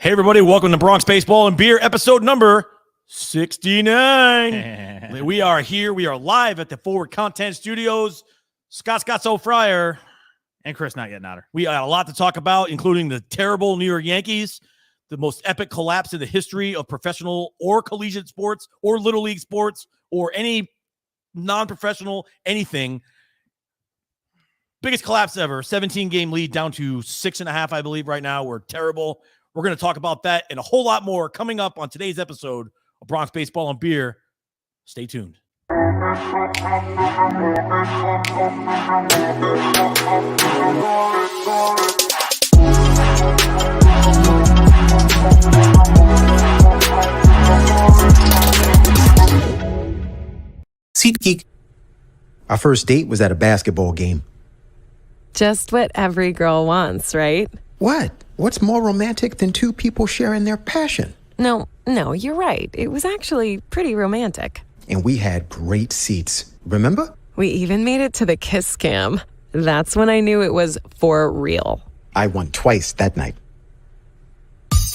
Hey, everybody. Welcome to Bronx Baseball and Beer, episode number 69. We are here. We are live at the Forward Content Studios. Scott Fryer. And Chris Not Yet Notter. We got a lot to talk about, including the terrible New York Yankees, the most epic collapse in the history of professional or collegiate sports or little league sports or any non-professional anything. Biggest collapse ever. 17-game lead down to 6.5, I believe, right now. We're terrible. We're going to talk about that and a whole lot more coming up on today's episode of Bronx Baseball and Beer. Stay tuned. SeatGeek. Our first date was at a basketball game. Just what every girl wants, right? What? What's more romantic than two people sharing their passion? No, you're right. It was actually pretty romantic. And we had great seats. Remember? We even made it to the kiss cam. That's when I knew it was for real. I won twice that night.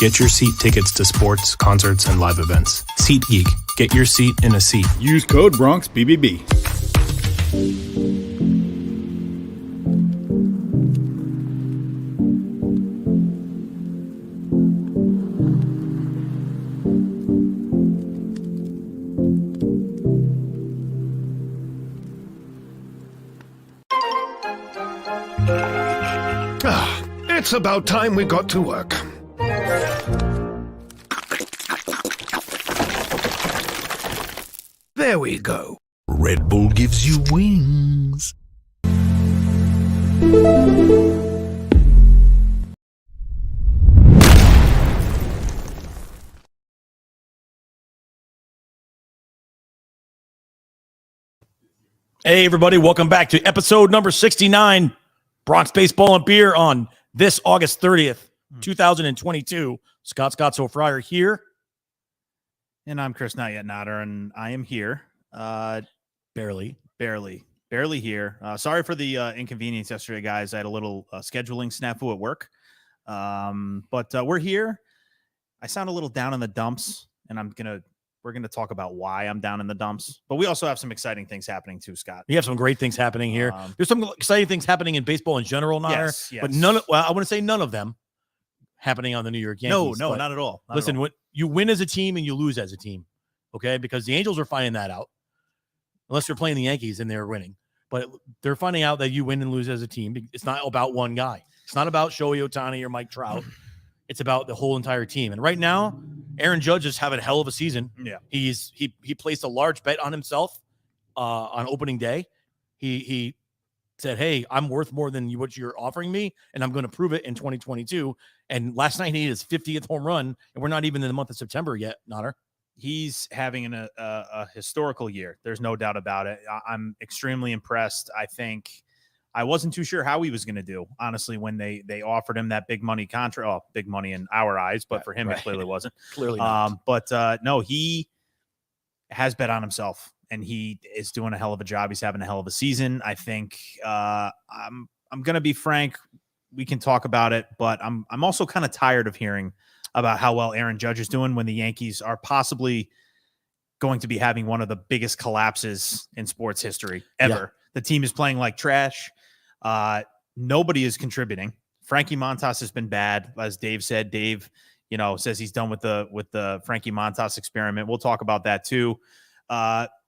Get your seat tickets to sports, concerts, and live events. SeatGeek. Get your seat in a seat. Use code BronxBBB. It's about time we got to work. There we go. Red Bull gives you wings. Hey, everybody. Welcome back to episode number 69, Bronx Baseball and Beer on this August 30th, 2022. Scott Fryer here. And I'm Chris Not Yet Notter, and I am here. Barely Here. Sorry for the inconvenience yesterday, guys. I had a little scheduling snafu at work. But we're here. I sound a little down in the dumps, and we're gonna talk about why I'm down in the dumps. But we also have some exciting things happening too, Scott. We have some great things happening here. There's some exciting things happening in baseball in general, Nader, yes. but I want to say none of them happening on the New York Yankees. No, not at all. Listen, when you win as a team and you lose as a team, okay? Because the Angels are finding that out. Unless they're playing the Yankees and they're winning. But they're finding out that you win and lose as a team. It's not about one guy. It's not about Shohei Ohtani or Mike Trout. It's about the whole entire team. And right now, Aaron Judge is having a hell of a season. Yeah. He placed a large bet on himself on opening day. He said, hey, I'm worth more than what you're offering me, and I'm going to prove it in 2022. And last night he hit his 50th home run, and we're not even in the month of September yet, Nader. He's having a historical year. There's no doubt about it. I'm extremely impressed. I think I wasn't too sure how he was going to do, honestly, when they offered him that big money contract. Oh, big money in our eyes, but for him, It clearly wasn't. Clearly not. No, he has bet on himself, and he is doing a hell of a job. He's having a hell of a season. I think I'm going to be frank. We can talk about it, but I'm also kind of tired of hearing about how well Aaron Judge is doing when the Yankees are possibly going to be having one of the biggest collapses in sports history ever. Yeah. The team is playing like trash. Nobody is contributing. Frankie Montas has been bad, as Dave said. Dave, says he's done with the Frankie Montas experiment. We'll talk about that too.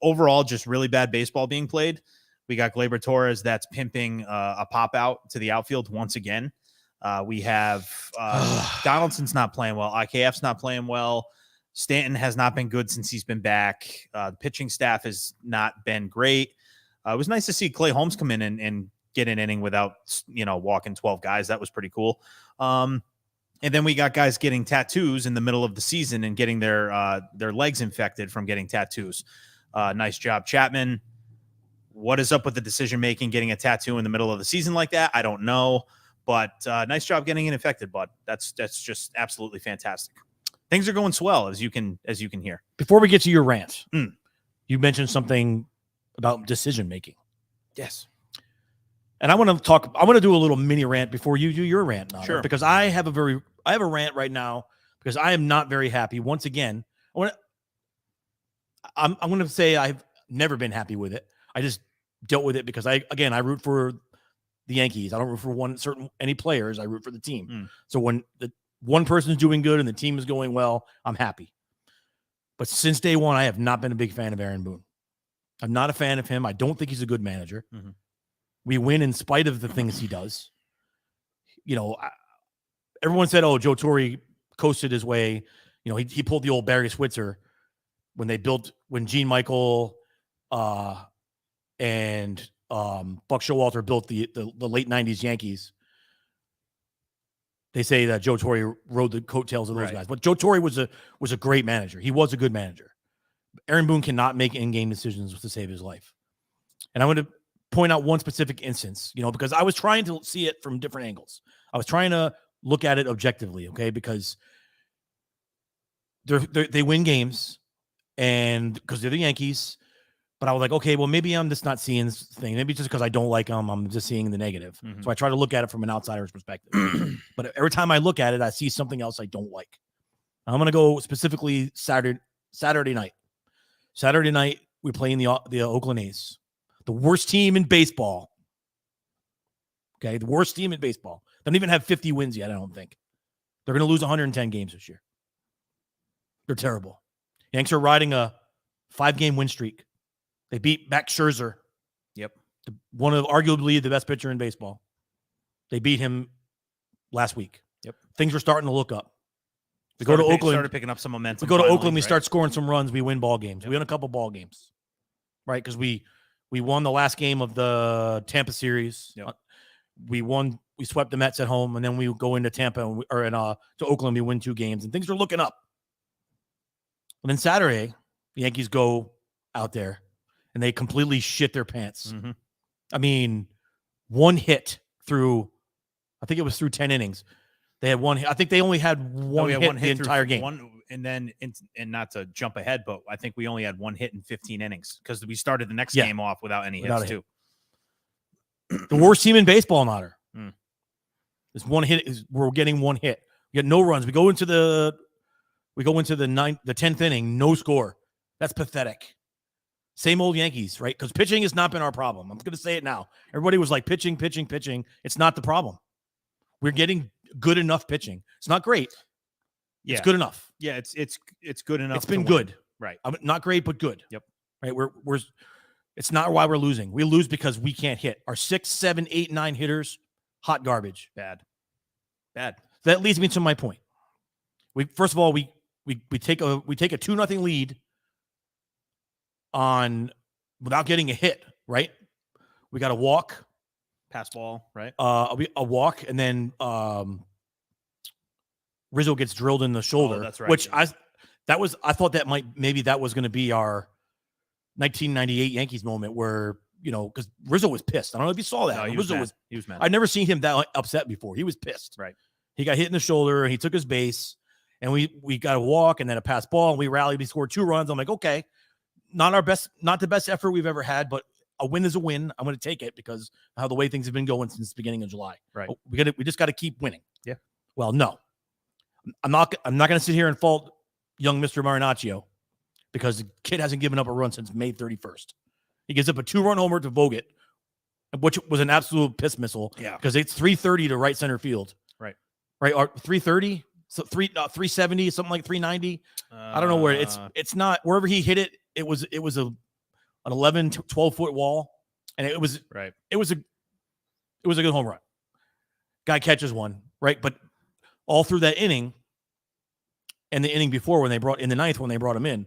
Overall, just really bad baseball being played. We got Gleyber Torres that's pimping a pop out to the outfield once again. We have Donaldson's not playing well. IKF's not playing well. Stanton has not been good since he's been back. The pitching staff has not been great. It was nice to see Clay Holmes come in and get an inning without, walking 12 guys. That was pretty cool. And then we got guys getting tattoos in the middle of the season and getting their legs infected from getting tattoos. Nice job, Chapman. What is up with the decision-making, getting a tattoo in the middle of the season like that? I don't know. But nice job getting it infected, bud. That's just absolutely fantastic. Things are going swell, as you can hear. Before we get to your rant, you mentioned something about decision making. Yes. And I want to do a little mini rant before you do your rant, Nader, Sure. because I have a rant right now because I am not very happy. Once again, I'm going to say I've never been happy with it. I just dealt with it because I root for the Yankees. I don't root for any players. I root for the team. So when the one person is doing good and the team is going well, I'm happy. But since day one, I have not been a big fan of Aaron Boone. I'm not a fan of him. I don't think he's a good manager. We win in spite of the things he does. Everyone said, "Oh, Joe Torre coasted his way." He pulled the old Barry Switzer when Gene Michael and Buck Showalter built the late 90s Yankees. They say that Joe Torre rode the coattails of those guys. But Joe Torre was a great manager. He was a good manager. Aaron Boone cannot make in-game decisions to save his life. And I'm going to point out one specific instance, because I was trying to see it from different angles. I was trying to look at it objectively, okay? Because they win games, and because they're the Yankees. But I was like, okay, well, maybe I'm just not seeing this thing. Maybe just because I don't like them, I'm just seeing the negative. So I try to look at it from an outsider's perspective. But every time I look at it, I see something else I don't like. I'm going to go specifically Saturday night. Saturday night, we're playing the Oakland A's, the worst team in baseball. Okay, the worst team in baseball. They don't even have 50 wins yet, I don't think. They're going to lose 110 games this year. They're terrible. Yanks are riding a 5-game win streak. They beat Max Scherzer. Yep. One of arguably the best pitcher in baseball. They beat him last week. Yep. Things are starting to look up. We go to Oakland. Started picking up some momentum. We go to Oakland. We start scoring some runs. We win ball games. Yep. We win a couple ball games, right? Because we won the last game of the Tampa series. Yep. We swept the Mets at home, and then we go into Tampa to Oakland. We win 2 games, and things are looking up. And then Saturday, the Yankees go out there, and they completely shit their pants. I mean, one hit through, I think it was through 10 innings. They had one hit. I think they only had one hit the entire game. And not to jump ahead, but I think we only had one hit in 15 innings because we started the next game off without any hits too. The worst team in baseball, Nader. This one hit we're getting one hit. We get no runs. We go into the 10th inning, no score. That's pathetic. Same old Yankees, right? Because pitching has not been our problem. I'm going to say it now. Everybody was like pitching. It's not the problem. We're getting good enough pitching. It's not great. Yeah. It's good enough. Yeah, it's good enough. It's been good. Right. Not great, but good. Yep. Right. We're it's not why we're losing. We lose because we can't hit. Our 6, 7, 8, 9 hitters, hot garbage. Bad. That leads me to my point. We take a 2-0 lead without getting a hit, right? We got a walk, pass ball, right? A walk, and then Rizzo gets drilled in the shoulder. Oh, that's right. Which I thought maybe that was going to be our 1998 Yankees moment where, because Rizzo was pissed. I don't know if you saw that. No, he was mad. I'd never seen him that upset before. He was pissed. Right. He got hit in the shoulder and he took his base, and we got a walk and then a pass ball, and we rallied. We scored 2 runs. I'm like, okay, not the best effort we've ever had, but a win is a win. I'm going to take it because of how the way things have been going since the beginning of July. Right. We just got to keep winning. Yeah. Well, no, I'm not going to sit here and fault young Mr. Marinaccio because the kid hasn't given up a run since May 31st. He gives up a 2-run homer to Vogt, which was an absolute piss missile. Yeah. Because it's 330 to right center field. Right. Or 330. So 370, something like 390. I don't know where it's not wherever he hit it. It was an 11 to 12 foot wall, and it was right. It was a good home run. Guy catches one, right? But all through that inning and the inning before in the ninth when they brought him in,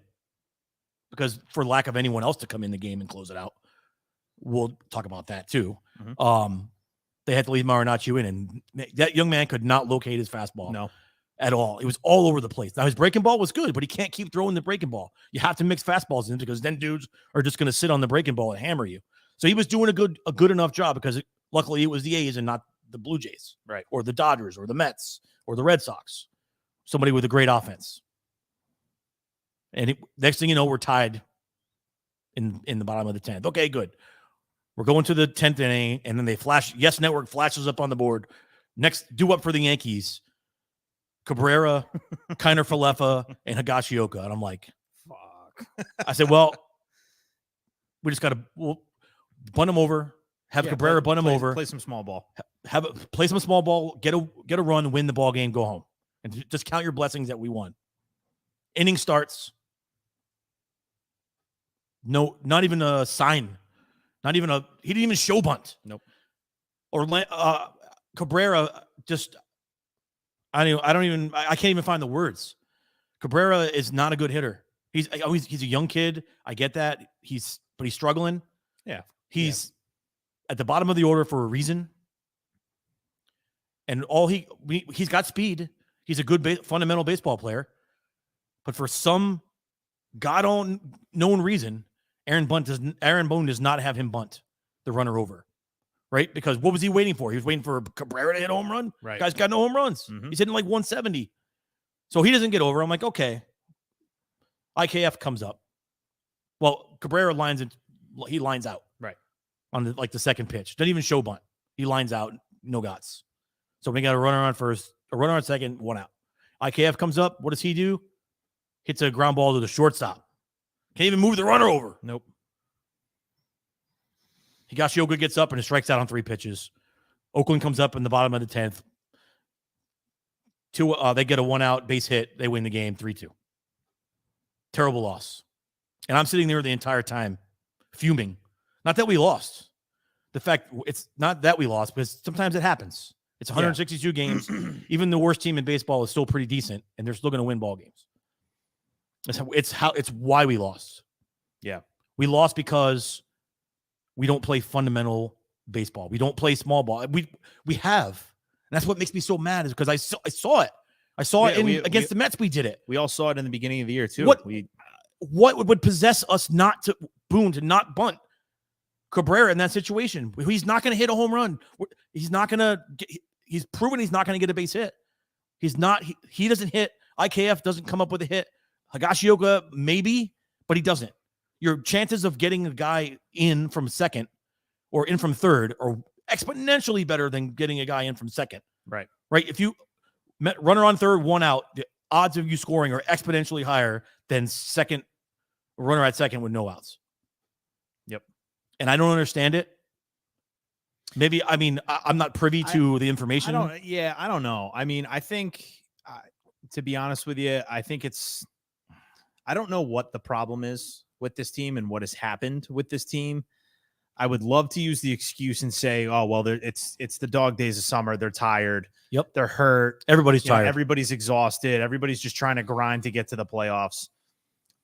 because for lack of anyone else to come in the game and close it out, we'll talk about that too. They had to leave Marinaccio in, and that young man could not locate his fastball. No. At all. It was all over the place. Now, his breaking ball was good, but he can't keep throwing the breaking ball. You have to mix fastballs in because then dudes are just going to sit on the breaking ball and hammer you. So he was doing a good enough job because luckily it was the A's and not the Blue Jays, right? Or the Dodgers or the Mets or the Red Sox. Somebody with a great offense. And next thing you know, we're tied in the bottom of the 10th. Okay, good. We're going to the 10th inning, and then they flash. Yes Network flashes up on the board. Next, due up for the Yankees. Cabrera, Kiner Falefa, and Higashioka. And I'm like, Fuck. I said, well, we just got to bunt him over, have Cabrera bunt him over. Play some small ball. Play some small ball, get a run, win the ball game, go home. And just count your blessings that we won. Inning starts. No, not even a sign. He didn't even show bunt. Nope. Or Cabrera just, I can't even find the words. Cabrera is not a good hitter. He's a young kid. I get that. But he's struggling. Yeah. He's at the bottom of the order for a reason. And he's got speed. He's a good fundamental baseball player. But for some God-known reason, Aaron Boone does not have him bunt the runner over, right? Because what was he waiting for? He was waiting for Cabrera to hit a home run. Right. Guy's got no home runs. Mm-hmm. He's hitting like 170. So he doesn't get over. I'm like, okay. IKF comes up. Well, Cabrera lines out. Right. On the second pitch. Doesn't even show bunt. He lines out, no gots. So we got a runner on first, a runner on second, one out. IKF comes up. What does he do? Hits a ground ball to the shortstop. Can't even move the runner over. Nope. Higashioka gets up and it strikes out on 3 pitches. Oakland comes up in the bottom of the 10th. They get a 1-out base hit. They win the game 3-2. Terrible loss. And I'm sitting there the entire time fuming. Not that we lost. The fact it's not that we lost, because sometimes it happens. It's 162 games. Even the worst team in baseball is still pretty decent, and they're still going to win ball games. It's why we lost. Yeah. We lost because we don't play fundamental baseball. We don't play small ball. We have. And that's what makes me so mad, is because I saw it. I saw it against the Mets. We did it. We all saw it in the beginning of the year too. What would possess us to not bunt Cabrera in that situation? He's not going to hit a home run. He's proven he's not going to get a base hit. He doesn't hit. IKF doesn't come up with a hit. Higashioka maybe, but he doesn't. Your chances of getting a guy in from second or in from third are exponentially better than getting a guy in from second. Right. If you runner on third, 1 out, the odds of you scoring are exponentially higher than runner at second with no outs. Yep. And I don't understand it. Maybe, I'm not privy to the information. I don't know. I think, to be honest with you, I don't know what the problem is with this team and what has happened with this team. I would love to use the excuse and say, oh, well, it's the dog days of summer. They're tired. Yep. They're hurt. Everybody's tired. Everybody's exhausted. Everybody's just trying to grind to get to the playoffs.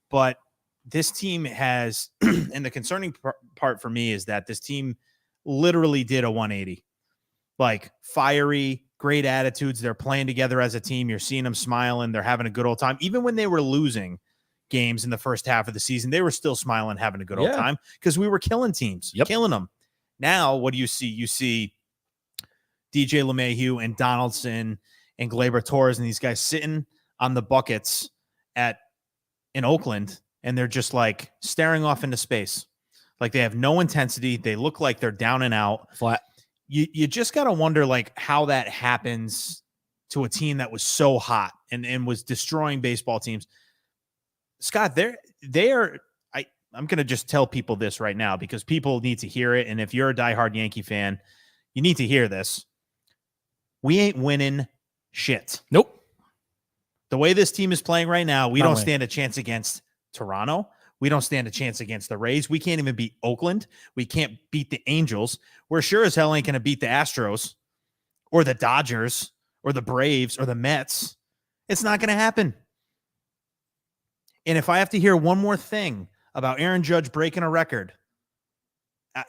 But this team has, and the concerning part for me is that this team literally did a 180. Like, fiery, great attitudes. They're playing together as a team. You're seeing them smiling. They're having a good old time. Even when they were losing games in the first half of the season, they were still smiling, having a good old time, because we were killing teams, killing them. Now, what do you see? You see DJ LeMahieu and Donaldson and Gleyber Torres and these guys sitting on the buckets in Oakland, and they're just like staring off into space. Like, they have no intensity. They look like they're down and out. Flat. You just got to wonder, like, how that happens to a team that was so hot and was destroying baseball teams. Scott, I'm going to just tell people this right now, because people need to hear it. And if you're a diehard Yankee fan, you need to hear this. We ain't winning shit. Nope. The way this team is playing right now, we don't stand a chance against Toronto. We don't stand a chance against the Rays. We can't even beat Oakland. We can't beat the Angels. We're sure as hell ain't going to beat the Astros or the Dodgers or the Braves or the Mets. It's not going to happen. And if I have to hear one more thing about Aaron Judge breaking a record,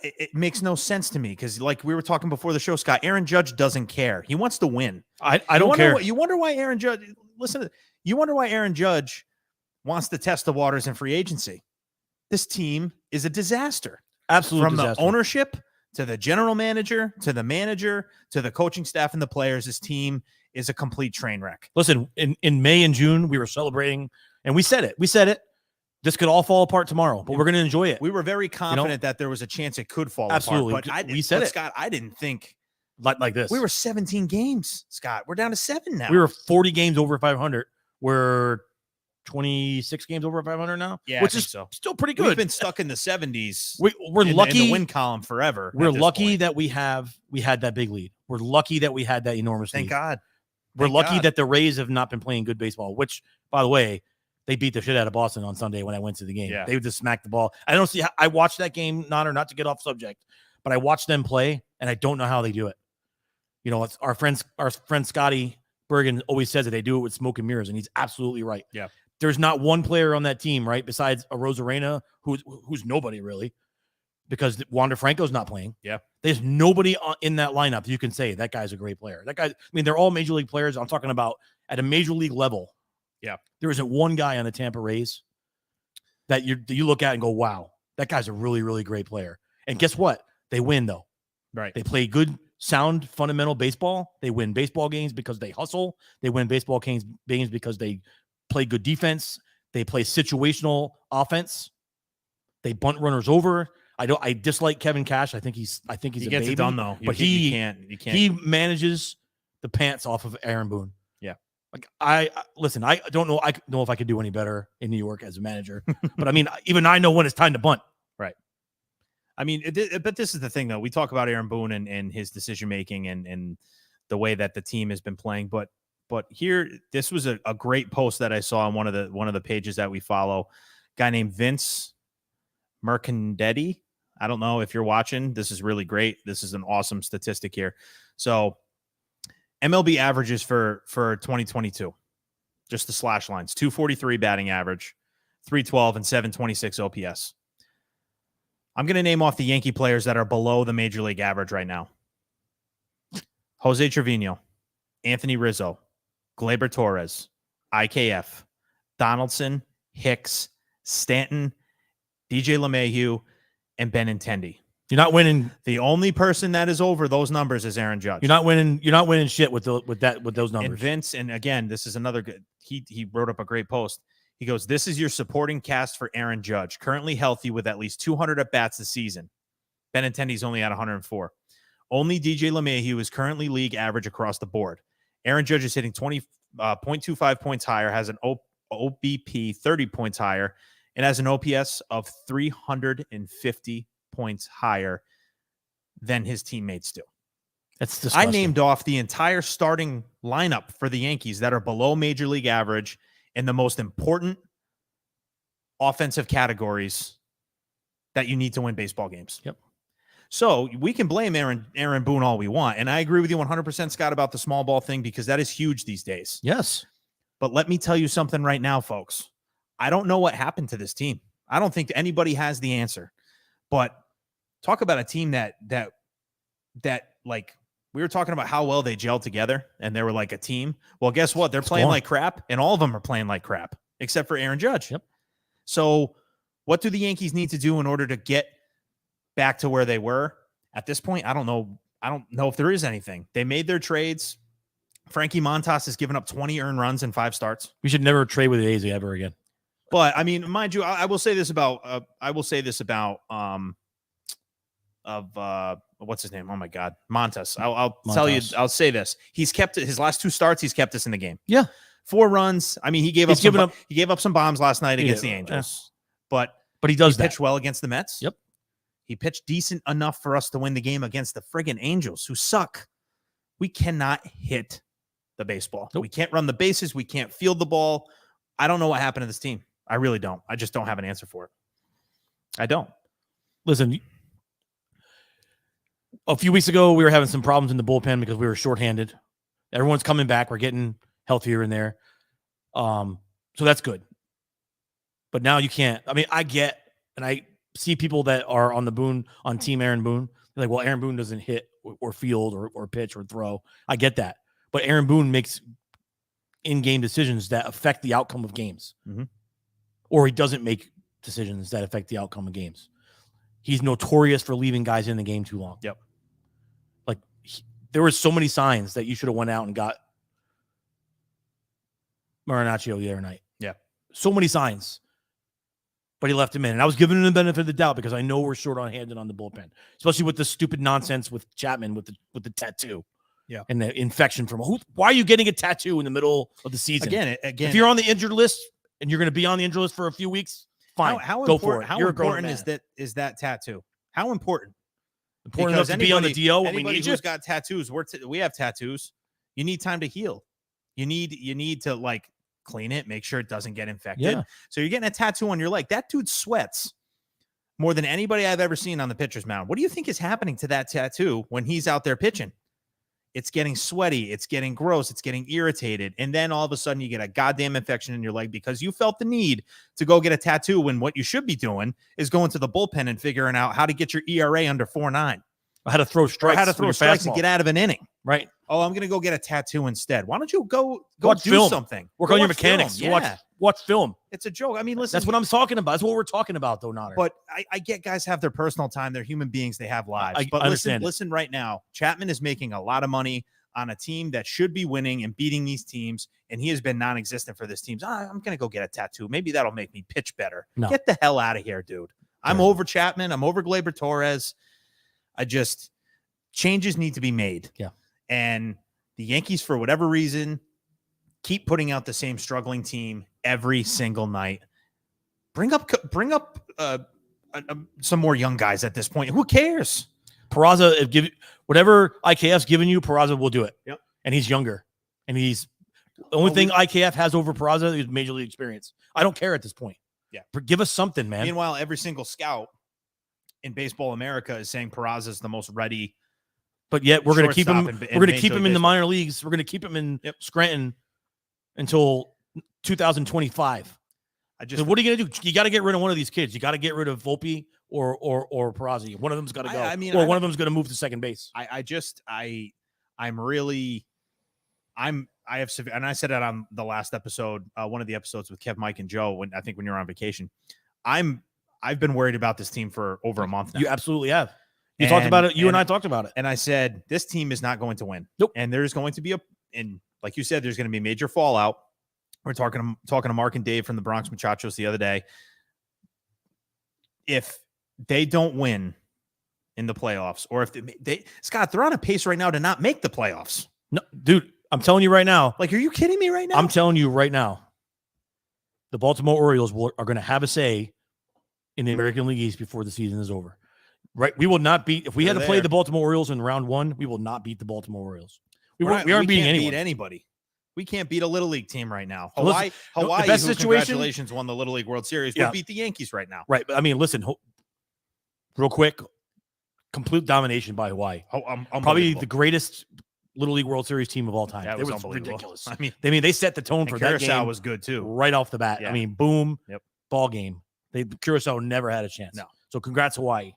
it makes no sense to me, because, like we were talking before the show, Scott, Aaron Judge doesn't care. He wants to win. I don't care. You wonder why Aaron Judge wants to test the waters in free agency. This team is a disaster. Absolute disaster. From the ownership to the general manager to the manager to the coaching staff and the players, this team is a complete train wreck. Listen, in May and June, we were celebrating, and we said it. This could all fall apart tomorrow, but we're going to enjoy it. We were very confident that there was a chance it could fall apart. But we said it. Scott, I didn't think like this. We were 17 games, Scott. We're down to 7 now. We were 40 games over 500. We're 26 games over 500 now, Yeah, which I is think so. still pretty good. We've been stuck in the 70s. We're in lucky the win column forever. We're at this lucky point. that we had that big lead. We're lucky that we had that enormous Thank lead. God. We're Thank lucky God. that the Rays have not been playing good baseball, which, by the way, they beat the shit out of Boston on Sunday when I went to the game. Yeah. They just smacked the ball. I don't see how I watched that game, not to get off subject, but I watched them play, and I don't know how they do it. You know, it's our friend Scotty Bergen always says that they do it with smoke and mirrors, and he's absolutely right. Yeah. There's not one player on that team, right, besides a Rosarena, who's nobody really, because Wander Franco's not playing. Yeah. There's nobody in that lineup you can say that guy's a great player. That guy, I mean, they're all major league players. I'm talking about at a major league level. Yeah. There isn't one guy on the Tampa Rays that you look at and go, wow, that guy's a really, really great player. And guess what? They win, though. Right. They play good, sound, fundamental baseball. They win baseball games because they hustle. They win baseball games because they play good defense. They play situational offense. They bunt runners over. I dislike Kevin Cash. I think he's he a gets baby, it done though. but you can't. he manages the pants off of Aaron Boone. Yeah. Like I listen, I don't know. I don't know if I could do any better in New York as a manager, but I mean, even I know when it's time to bunt. Right. I mean, but this is the thing though. We talk about Aaron Boone and his decision making and the way that the team has been playing, but here, this was a great post that I saw on one of the pages that we follow. A guy named Vince Mercandetti. I don't know if you're watching. This is really great. This is an awesome statistic here. So MLB averages for 2022, just the slash lines: 243 batting average, 312 and 726 OPS. I'm going to name off the Yankee players that are below the major league average right now: Jose Trevino, Anthony Rizzo, Gleyber Torres, IKF, Donaldson, Hicks, Stanton, DJ LeMahieu, and Benintendi. You're not winning. The only person that is over those numbers is Aaron Judge. You're not winning shit with those numbers. And Vince, and again, this is another good. He wrote up a great post. He goes, "This is your supporting cast for Aaron Judge, currently healthy with at least 200 at bats this season. Benintendi's only at 104. Only DJ LeMahieu is currently league average across the board. Aaron Judge is hitting 20.25 points higher, has an OBP 30 points higher, and has an OPS of 350 points higher than his teammates do." That's disgusting. I named off the entire starting lineup for the Yankees that are below major league average in the most important offensive categories that you need to win baseball games. Yep. So we can blame Aaron Boone all we want. And I agree with you 100%, Scott, about the small ball thing, because that is huge these days. Yes. But let me tell you something right now, folks. I don't know what happened to this team. I don't think anybody has the answer. But talk about a team that like, we were talking about how well they gelled together and they were like a team. Well, guess what? They're playing like crap, and all of them are playing like crap, except for Aaron Judge. Yep. So what do the Yankees need to do in order to get back to where they were? At this point, I don't know. I don't know if there is anything. They made their trades. Frankie Montas has given up 20 earned runs in 5 starts. We should never trade with the A's ever again. But I mean, mind you, I will say this about what's his name? Oh my God, Montas. I'll tell you. I'll say this: he's kept his last 2 starts. He's kept us in the game. Yeah, 4 runs. I mean, he gave up some bombs last night against the Angels, but he does pitch well against the Mets. Yep, he pitched decent enough for us to win the game against the friggin' Angels, who suck. We cannot hit the baseball. Nope. We can't run the bases. We can't field the ball. I don't know what happened to this team. I really don't. I just don't have an answer for it. I don't. Listen, a few weeks ago, we were having some problems in the bullpen because we were shorthanded. Everyone's coming back. We're getting healthier in there. So that's good. But now you can't. I mean, I see people that are on Team Aaron Boone. They're like, well, Aaron Boone doesn't hit or field or pitch or throw. I get that. But Aaron Boone makes in-game decisions that affect the outcome of games. Mm-hmm. Or he doesn't make decisions that affect the outcome of games. He's notorious for leaving guys in the game too long. Yep. Like, there were so many signs that you should have went out and got Marinaccio the other night. Yeah. So many signs. but he left him in. And I was giving him the benefit of the doubt because I know we're short on handed on the bullpen, especially with the stupid nonsense with Chapman with the tattoo. Yeah. And the infection from why are you getting a tattoo in the middle of the season? Again, if you're on the injured list and you're going to be on the injured list for a few weeks, fine. How go important, for it. How You're important is that tattoo? How important? Important enough to be on the DL when we anybody need who's you? got tattoos, we have tattoos. You need time to heal. You need to like clean it, make sure it doesn't get infected. Yeah. So you're getting a tattoo on your leg. That dude sweats more than anybody I've ever seen on the pitcher's mound. What do you think is happening to that tattoo when he's out there pitching? It's getting sweaty. It's getting gross. It's getting irritated. And then all of a sudden you get a goddamn infection in your leg because you felt the need to go get a tattoo when what you should be doing is going to the bullpen and figuring out how to get your ERA under 4.9. How to throw strikes. How to throw strikes and get out of an inning. Right. Oh, I'm going to go get a tattoo instead. Why don't you go watch do film. something? Work Go on your watch mechanics. film. Yeah. Watch film. It's a joke. I mean, listen. That's what I'm talking about. That's what we're talking about, though, Notter. But I get guys have their personal time. They're human beings. They have lives. But listen right now. Chapman is making a lot of money on a team that should be winning and beating these teams, and he has been non-existent for this team. So I'm going to go get a tattoo. Maybe that'll make me pitch better. No. Get the hell out of here, dude. I'm over Chapman. I'm over Gleyber Torres. Changes need to be made. Yeah. And the Yankees, for whatever reason, keep putting out the same struggling team every single night. Bring up some more young guys at this point. Who cares? Peraza, whatever IKF's giving you, Peraza will do it. Yep. And he's younger. And he's the only thing IKF has over Peraza is major league experience. I don't care at this point. Yeah. Give us something, man. Meanwhile, every single scout in Baseball America is saying Peraza is the most ready. But yet we're going to keep him. We're going to keep him in the minor leagues. We're going to keep him in Scranton until 2025. What are you going to do? You got to get rid of one of these kids. You got to get rid of Volpe or Peraza. One of them's got to go. One of them's going to move to second base. I have severe, and I said it on the last episode, one of the episodes with Kev, Mike, and Joe. When you're on vacation, I've been worried about this team for over a month now. You absolutely have. You talked about it. You and I talked about it. And I said, this team is not going to win. Nope. And there's going to be and like you said, there's going to be major fallout. We're talking to Mark and Dave from the Bronx Muchachos the other day. If they don't win in the playoffs, or if Scott, they're on a pace right now to not make the playoffs. No, dude, I'm telling you right now. Like, are you kidding me right now? I'm telling you right now. The Baltimore Orioles are going to have a say in the American League East before the season is over. Right, we will not beat. If we had to play the Baltimore Orioles in round one, we will not beat the Baltimore Orioles. We aren't beating anyone. Anybody. We can't beat a little league team right now. Hawaii, the best who, situation, congratulations, won the Little League World Series. Would beat the Yankees right now. Right, but I mean, listen, real quick, complete domination by Hawaii. Probably the greatest Little League World Series team of all time. That was ridiculous. I mean, they set the tone for that game. Curacao was good too, right off the bat. Yeah. I mean, boom, yep. Ball game. Curacao never had a chance. No. So congrats, Hawaii.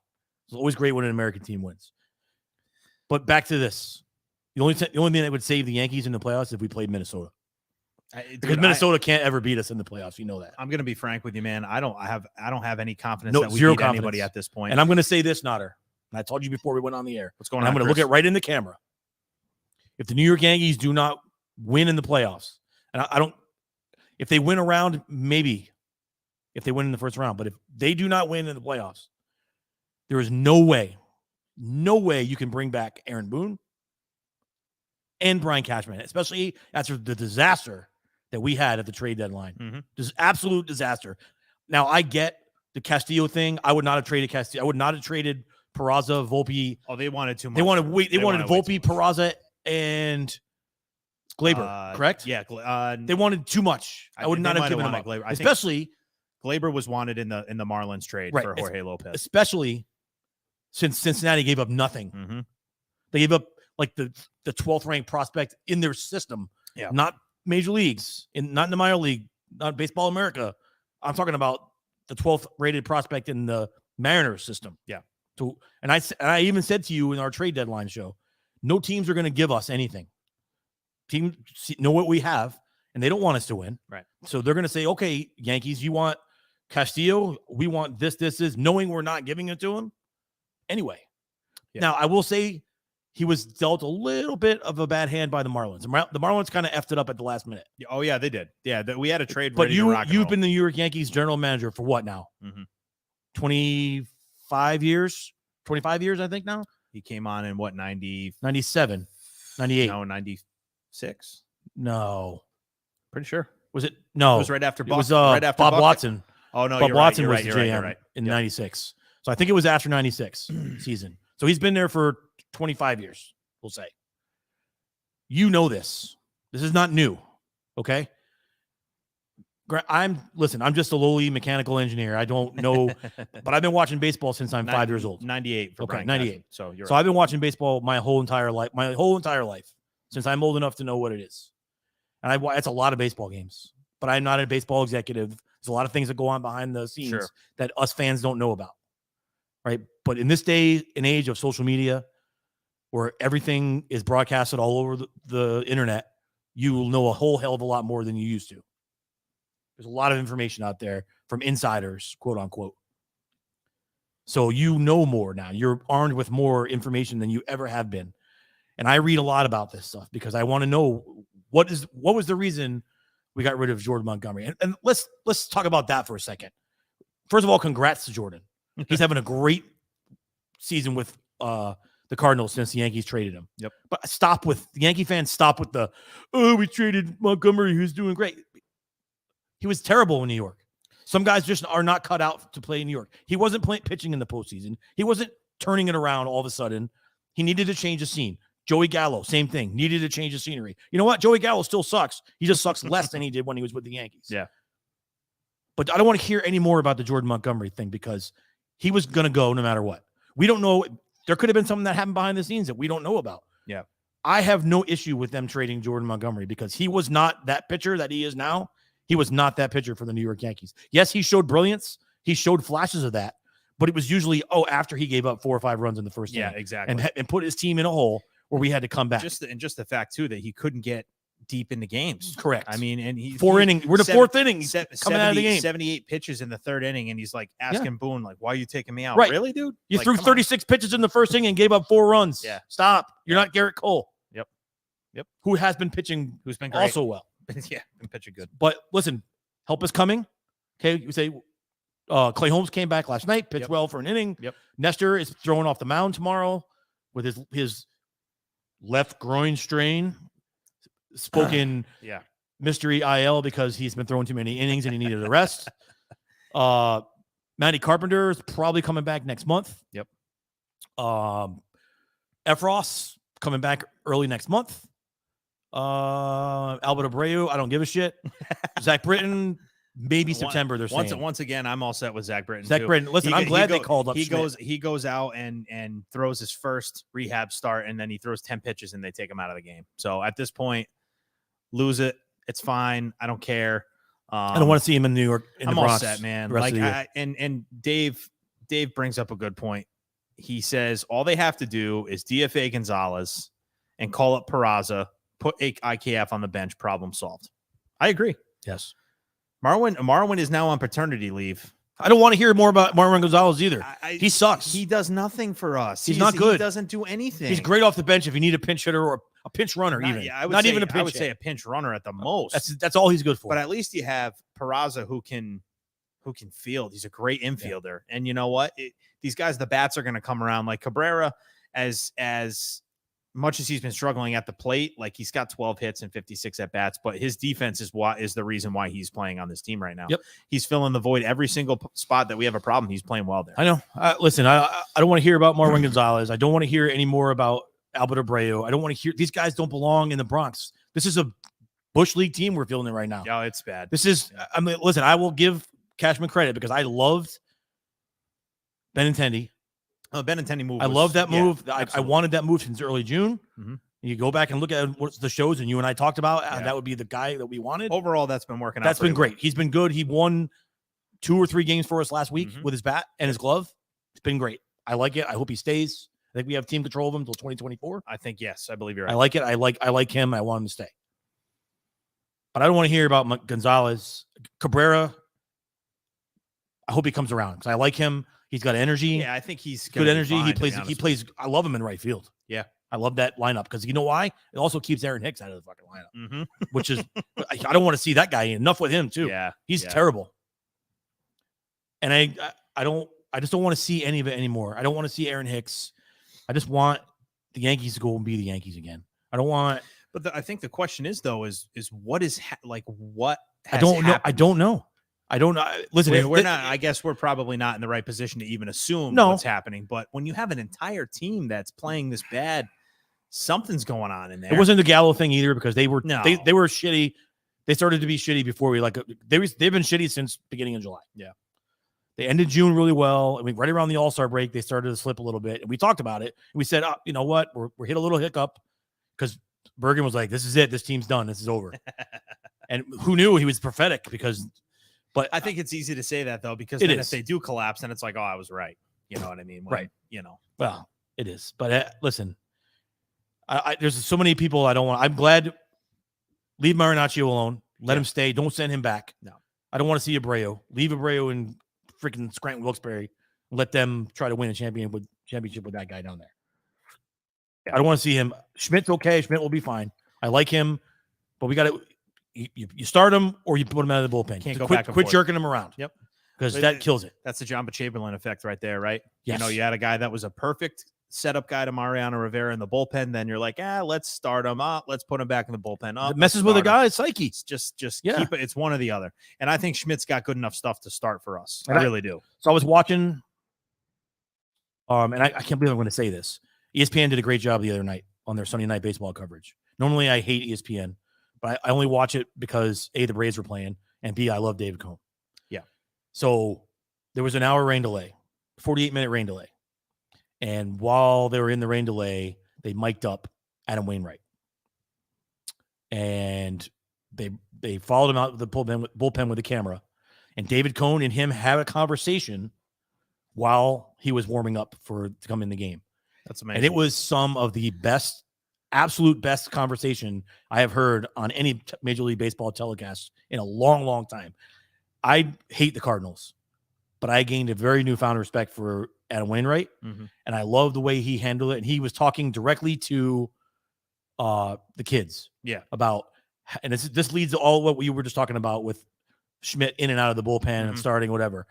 It's always great when an American team wins. But back to this. The only thing that would save the Yankees in the playoffs is if we played Minnesota. Because Minnesota can't ever beat us in the playoffs. You know that. I'm going to be frank with you, man. I don't have any confidence that we beat anybody at this point. And I'm going to say this, Notter. And I told you before we went on the air. What's going on? I'm going to look at right in the camera. If the New York Yankees do not win in the playoffs, and I don't, if they win a round, maybe. If they win in the first round, but if they do not win in the playoffs, there is no way you can bring back Aaron Boone and Brian Cashman, especially after the disaster that we had at the trade deadline. Mm-hmm. This absolute disaster. Now, I get the Castillo thing. I would not have traded Castillo. I would not have traded Peraza, Volpe. Oh, they wanted too much. They wanted Volpe, Peraza, and Gleyber, correct? Yeah. They wanted too much. I would not have given them up. Gleyber. Especially Gleyber was wanted in the Marlins trade for Jorge Lopez. Especially since Cincinnati gave up nothing. Mm-hmm. They gave up like the 12th ranked prospect in their system. Yeah. Not major leagues, not in the minor league, not Baseball America. I'm talking about the 12th rated prospect in the Mariners system. Yeah. So, and I even said to you in our trade deadline show, no teams are going to give us anything. Teams know what we have, and they don't want us to win. Right. So they're going to say, okay, Yankees, you want Castillo? We want this, knowing we're not giving it to him. Anyway. Yeah. Now, I will say he was dealt a little bit of a bad hand by the Marlins. The Marlins kind of effed it up at the last minute. Oh yeah, they did. Yeah, we had a trade. But ready to rock and you've roll. been the New York Yankees general manager for what now? 25 years? 25 years, I think now. He came on in what 90, 97, 98. No, 96. No, Pretty sure. was it? No, It was right after It was right after Bob Bucket. Watson. Oh no, Bob you're Watson right, was you're the right, GM you're right. in Yep. 96. So I think it was after 96 season. So he's been there for 25 years, we'll say. You know this. This is not new, okay? I'm just a lowly mechanical engineer. I don't know, but I've been watching baseball since I'm 5 years old. 98 for Okay, Brian 98. Cashman. So you're So I've been watching baseball my whole entire life since I'm old enough to know what it is. And it's a lot of baseball games, but I'm not a baseball executive. There's a lot of things that go on behind the scenes Sure. that us fans don't know about, right? But in this day and age of social media, where everything is broadcasted all over the internet, you will know a whole hell of a lot more than you used to. There's a lot of information out there from insiders, quote unquote. So you know more now. You're armed with more information than you ever have been. And I read a lot about this stuff because I want to know what was the reason we got rid of Jordan Montgomery. And let's talk about that for a second. First of all, congrats to Jordan. He's having a great season with the Cardinals since the Yankees traded him. Yep. But the Yankee fans stop with we traded Montgomery, who's doing great. He was terrible in New York. Some guys just are not cut out to play in New York. He wasn't pitching in the postseason. He wasn't turning it around all of a sudden. He needed to change the scene. Joey Gallo, same thing. Needed to change the scenery. You know what? Joey Gallo still sucks. He just sucks less than he did when he was with the Yankees. Yeah. But I don't want to hear any more about the Jordan Montgomery thing because he was going to go no matter what. We don't know. There could have been something that happened behind the scenes that we don't know about. Yeah. I have no issue with them trading Jordan Montgomery because he was not that pitcher that he is now. He was not that pitcher for the New York Yankees. Yes, he showed brilliance. He showed flashes of that, but it was usually, after he gave up 4 or 5 runs in the first inning. Yeah, exactly. And put his team in a hole where we had to come back. Just the fact too that he couldn't get deep into games. Correct. I mean, and he we're in the fourth inning, coming out of the game. 78 pitches in the third inning, and he's like asking Boone, like, "Why are you taking me out? Right. Really, dude? You Like, threw come on." 36 pitches in the first inning and gave up 4 runs. Yeah. Stop. You're not Garrett Cole. Yep. Who has been pitching Who's been great. also well. Yeah, been pitching good. But listen, help is coming. Okay, you say Clay Holmes came back last night, pitched well for an inning. Yep. Nestor is throwing off the mound tomorrow with his left groin strain. Spoken mystery IL because he's been throwing too many innings and he needed a rest. Matty Carpenter is probably coming back next month. Yep. Efros coming back early next month. Albert Abreu, I don't give a shit. Zach Britton, maybe September. They're saying. Once again, I'm all set with Zach Britton. Zach too. Britton. Listen, I'm glad they called up. He goes out and throws his first rehab start, and then he throws 10 pitches, and they take him out of the game. So at this point, lose it. It's fine. I don't care. I don't want to see him in New York. I'm the all Bronx set, man. the rest Like of the year. and Dave brings up a good point. He says all they have to do is DFA Gonzalez and call up Peraza, put IKF on the bench. Problem solved. I agree. Yes. Marwin is now on paternity leave. I don't want to hear more about Marwin Gonzalez either. He sucks. He does nothing for us. He's not good. He doesn't do anything. He's great off the bench if you need a pinch hitter or a pinch runner, even. Yeah, not even a pinch. I would say a pinch runner at the most. That's all he's good for. But at least you have Peraza who can field. He's a great infielder. Yeah. And you know what? These guys, the bats are going to come around. Like Cabrera, as much as he's been struggling at the plate, like he's got 12 hits and 56 at bats, but his defense is the reason why he's playing on this team right now. Yep. He's filling the void every single spot that we have a problem. He's playing well there. I know. Listen, I don't want to hear about Marwin Gonzalez. I don't want to hear any more about Albert Abreu. I don't want to hear these guys don't belong in the Bronx. This is a Bush League team we're feeling it right now. Yeah, it's bad. This is, I mean, listen, I will give Cashman credit because I loved Benintendi. Benintendi move. I love that move. Yeah, I wanted that move since early June. Mm-hmm. You go back and look at what's the shows, and you and I talked about that would be the guy that we wanted. Overall, that's been working out. That's been great. He's been good. He won 2 or 3 games for us last week with his bat and his glove. It's been great. I like it. I hope he stays. I think we have team control of him until 2024. I think yes. I believe you're right. I like it. I like him. I want him to stay. But I don't want to hear about Gonzalez. Cabrera, I hope he comes around because I like him. He's got energy. Yeah, I think he's good energy. He plays. I love him in right field. Yeah, I love that lineup because you know why? It also keeps Aaron Hicks out of the fucking lineup, Mm-hmm. which is I don't want to see that guy in. Enough with him too. Yeah, he's yeah. terrible. And I just don't want to see any of it anymore. I don't want to see Aaron Hicks. I just want the Yankees to go and be the Yankees again. I don't want. But I think the question is though is what is what has I don't know. happened? I don't know. I don't know. Listen, We're not. I guess we're probably not in the right position to even assume No. what's happening. But when you have an entire team that's playing this bad, something's going on in there. It wasn't the Gallo thing either because they were No. they were shitty. They started to be shitty before they've been shitty since beginning of July. Yeah. They ended June really well. I mean, right around the All-Star break, they started to slip a little bit. And we talked about it. We said, you know what? We're hit a little hiccup because Bergen was like, this is it. This team's done. This is over. And who knew he was prophetic but I think it's easy to say that though, because It then is. if they do collapse, then it's like, oh, I was right. You know what I mean? Right. You know. well, it is. But listen, there's so many people I don't want. I'm glad. Leave Marinaccio alone. Let him stay. Don't send him back. No. I don't want to see Abreu. Leave Abreu in freaking Scranton Wilkes-Barre. Let them try to win a championship with that guy down there. I don't want to see him. Schmidt's okay. Schmidt will be fine. I like him, but we got to you start him or you put him out of the bullpen. Can't go quit, back and quit forth. jerking him around. Yep. Because that kills it. That's the John Chamberlain effect right there, right? Yes. You know, you had a guy that was a perfect setup guy to Mariano Rivera in the bullpen. Then you're like, let's start him up. Let's put him back in the bullpen. It messes with a guy's psyche. It's just Yeah. keep it. It's one or the other. And I think Schmidt's got good enough stuff to start for us. And I really do. So I was watching, and I can't believe I'm going to say this. ESPN did a great job the other night on their Sunday night baseball coverage. Normally I hate ESPN, but I only watch it because A, the Braves were playing, and B, I love David Cone. Yeah. So there was an hour rain delay, 48-minute rain delay. And while they were in the rain delay, they mic'd up Adam Wainwright. And they followed him out of the bullpen with the camera. And David Cone and him had a conversation while he was warming up to come in the game. That's amazing. And it was some of the best, absolute best conversation I have heard on any Major League Baseball telecast in a long, long time. I hate the Cardinals, but I gained a very newfound respect for Adam Wainwright, and I love the way he handled it. And he was talking directly to the kids, about, and this leads to all what we were just talking about with Schmidt in and out of the bullpen and starting whatever.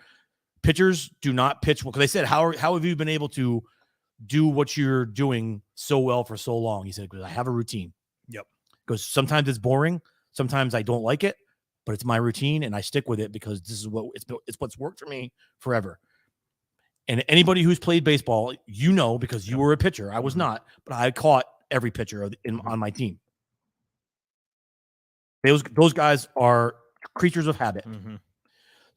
Pitchers do not pitch well because they said, how have you been able to do what you're doing so well for so long? He said, because I have a routine. Yep. Because sometimes it's boring, sometimes I don't like it, but it's my routine and I stick with it because this is it's what's worked for me forever. And anybody who's played baseball, you know, because you were a pitcher. I was not, but I caught every pitcher on my team. Those guys are creatures of habit.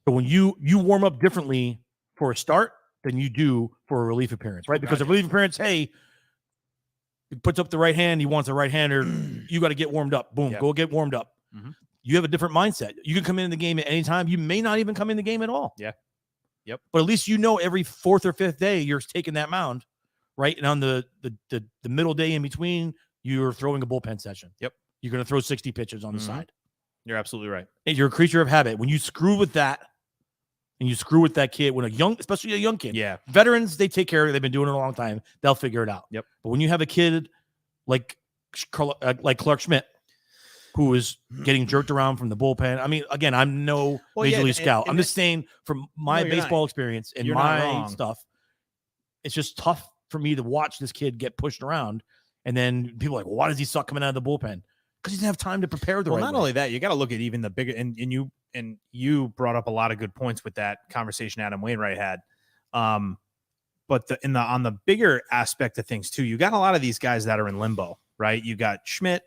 So when you warm up differently for a start than you do for a relief appearance, right? Because a relief appearance, hey, he puts up the right hand, he wants a right-hander, you got to get warmed up. Boom, go get warmed up. You have a different mindset. You can come in the game at any time. You may not even come in the game at all. Yeah. Yep. But at least you know every fourth or fifth day you're taking that mound, right? And on the middle day in between, you're throwing a bullpen session. Yep. You're going to throw 60 pitches on the side. You're absolutely right. And you're a creature of habit. When you screw with that, and you screw with that kid, especially a young kid. Yeah. Veterans, they take care of it. They've been doing it a long time. They'll figure it out. Yep. But when you have a kid like Clark Schmidt, who is getting jerked around from the bullpen. I mean, again, I'm no Major League scout. I'm just saying from my baseball experience and my stuff, it's just tough for me to watch this kid get pushed around. And then people are like, well, why does he suck coming out of the bullpen? Because he doesn't have time to prepare the right Not way. only that, you got to look at even the bigger, and you brought up a lot of good points with that conversation Adam Wainwright had. But on the bigger aspect of things too, you got a lot of these guys that are in limbo, right? You got Schmidt,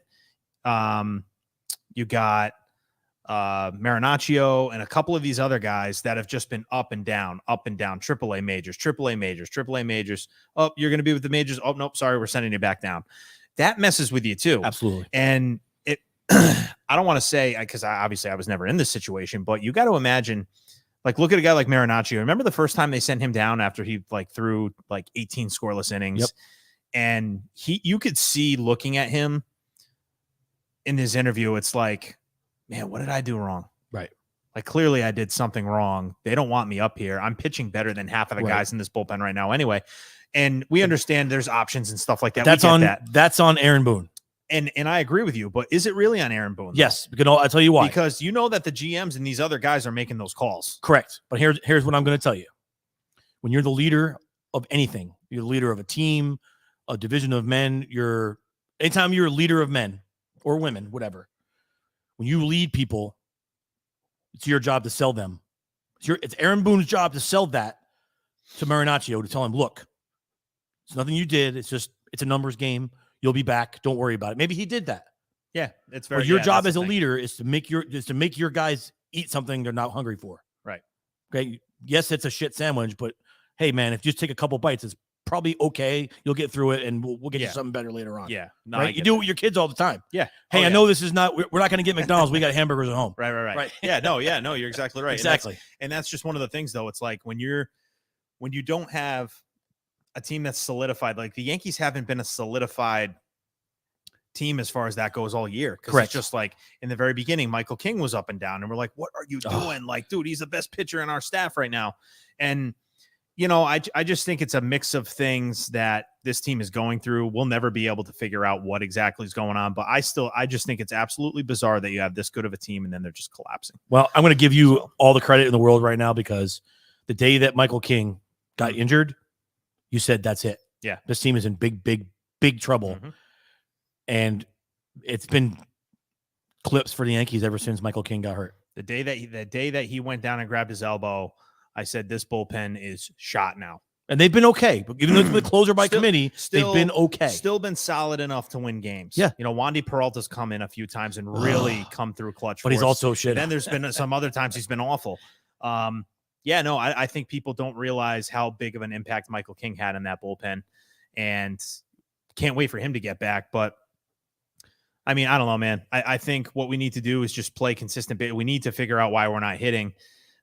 you got Marinaccio, and a couple of these other guys that have just been up and down, AAA majors. Oh, you're going to be with the majors. Oh, nope. Sorry. We're sending you back down. That messes with you too. Absolutely. And I don't want to say, because obviously I was never in this situation, but you got to imagine, like, look at a guy like Marinaccio. Remember the first time they sent him down after he threw 18 scoreless innings? Yep. And you could see looking at him in his interview, it's like, man, what did I do wrong? Right. Like, clearly I did something wrong. They don't want me up here. I'm pitching better than half of the guys in this bullpen right now anyway. And we understand there's options and stuff like that. That's on Aaron Boone. And I agree with you, but is it really on Aaron Boone? Yes, because I'll tell you why. Because you know that the GMs and these other guys are making those calls. Correct. But here's what I'm going to tell you. When you're the leader of anything, you're the leader of a team, a division of men, anytime you're a leader of men or women, whatever, when you lead people, it's your job to sell them. It's Aaron Boone's job to sell that to Marinaccio, to tell him, look, it's nothing you did. It's a numbers game. You'll be back. Don't worry about it. Maybe he did that. Yeah, it's very. But your job as a leader is to make your guys eat something they're not hungry for. Right. Okay. Yes, it's a shit sandwich, but hey, man, if you just take a couple bites, it's probably okay. You'll get through it, and we'll get you something better later on. Yeah. No, right? You do it with your kids all the time. Yeah. Hey, I know this is not. We're not going to get McDonald's. We got hamburgers at home. Right. Yeah. No. You're exactly right. Exactly. And that's just one of the things, though. It's like when you don't have a team that's solidified, like the Yankees haven't been a solidified team as far as that goes all year. Correct. It's just like in the very beginning, Michael King was up and down, and we're like, what are you doing? Like, dude, he's the best pitcher in our staff right now. And, I just think it's a mix of things that this team is going through. We'll never be able to figure out what exactly is going on, but I just think it's absolutely bizarre that you have this good of a team and then they're just collapsing. Well, I'm going to give you all the credit in the world right now, because the day that Michael King got injured, you said, that's it. Yeah. This team is in big, big, big trouble. Mm-hmm. And it's been clips for the Yankees ever since Michael King got hurt. The day that he went down and grabbed his elbow, I said, this bullpen is shot now. And they've been okay. But even though it's been closer by committee, they've been okay. Still been solid enough to win games. Yeah. Wandy Peralta's come in a few times and really come through clutch. But he's also shit. And then there's been some other times he's been awful. I think people don't realize how big of an impact Michael King had in that bullpen. And can't wait for him to get back. But I mean, I don't know, man. I think what we need to do is just play consistent. We need to figure out why we're not hitting.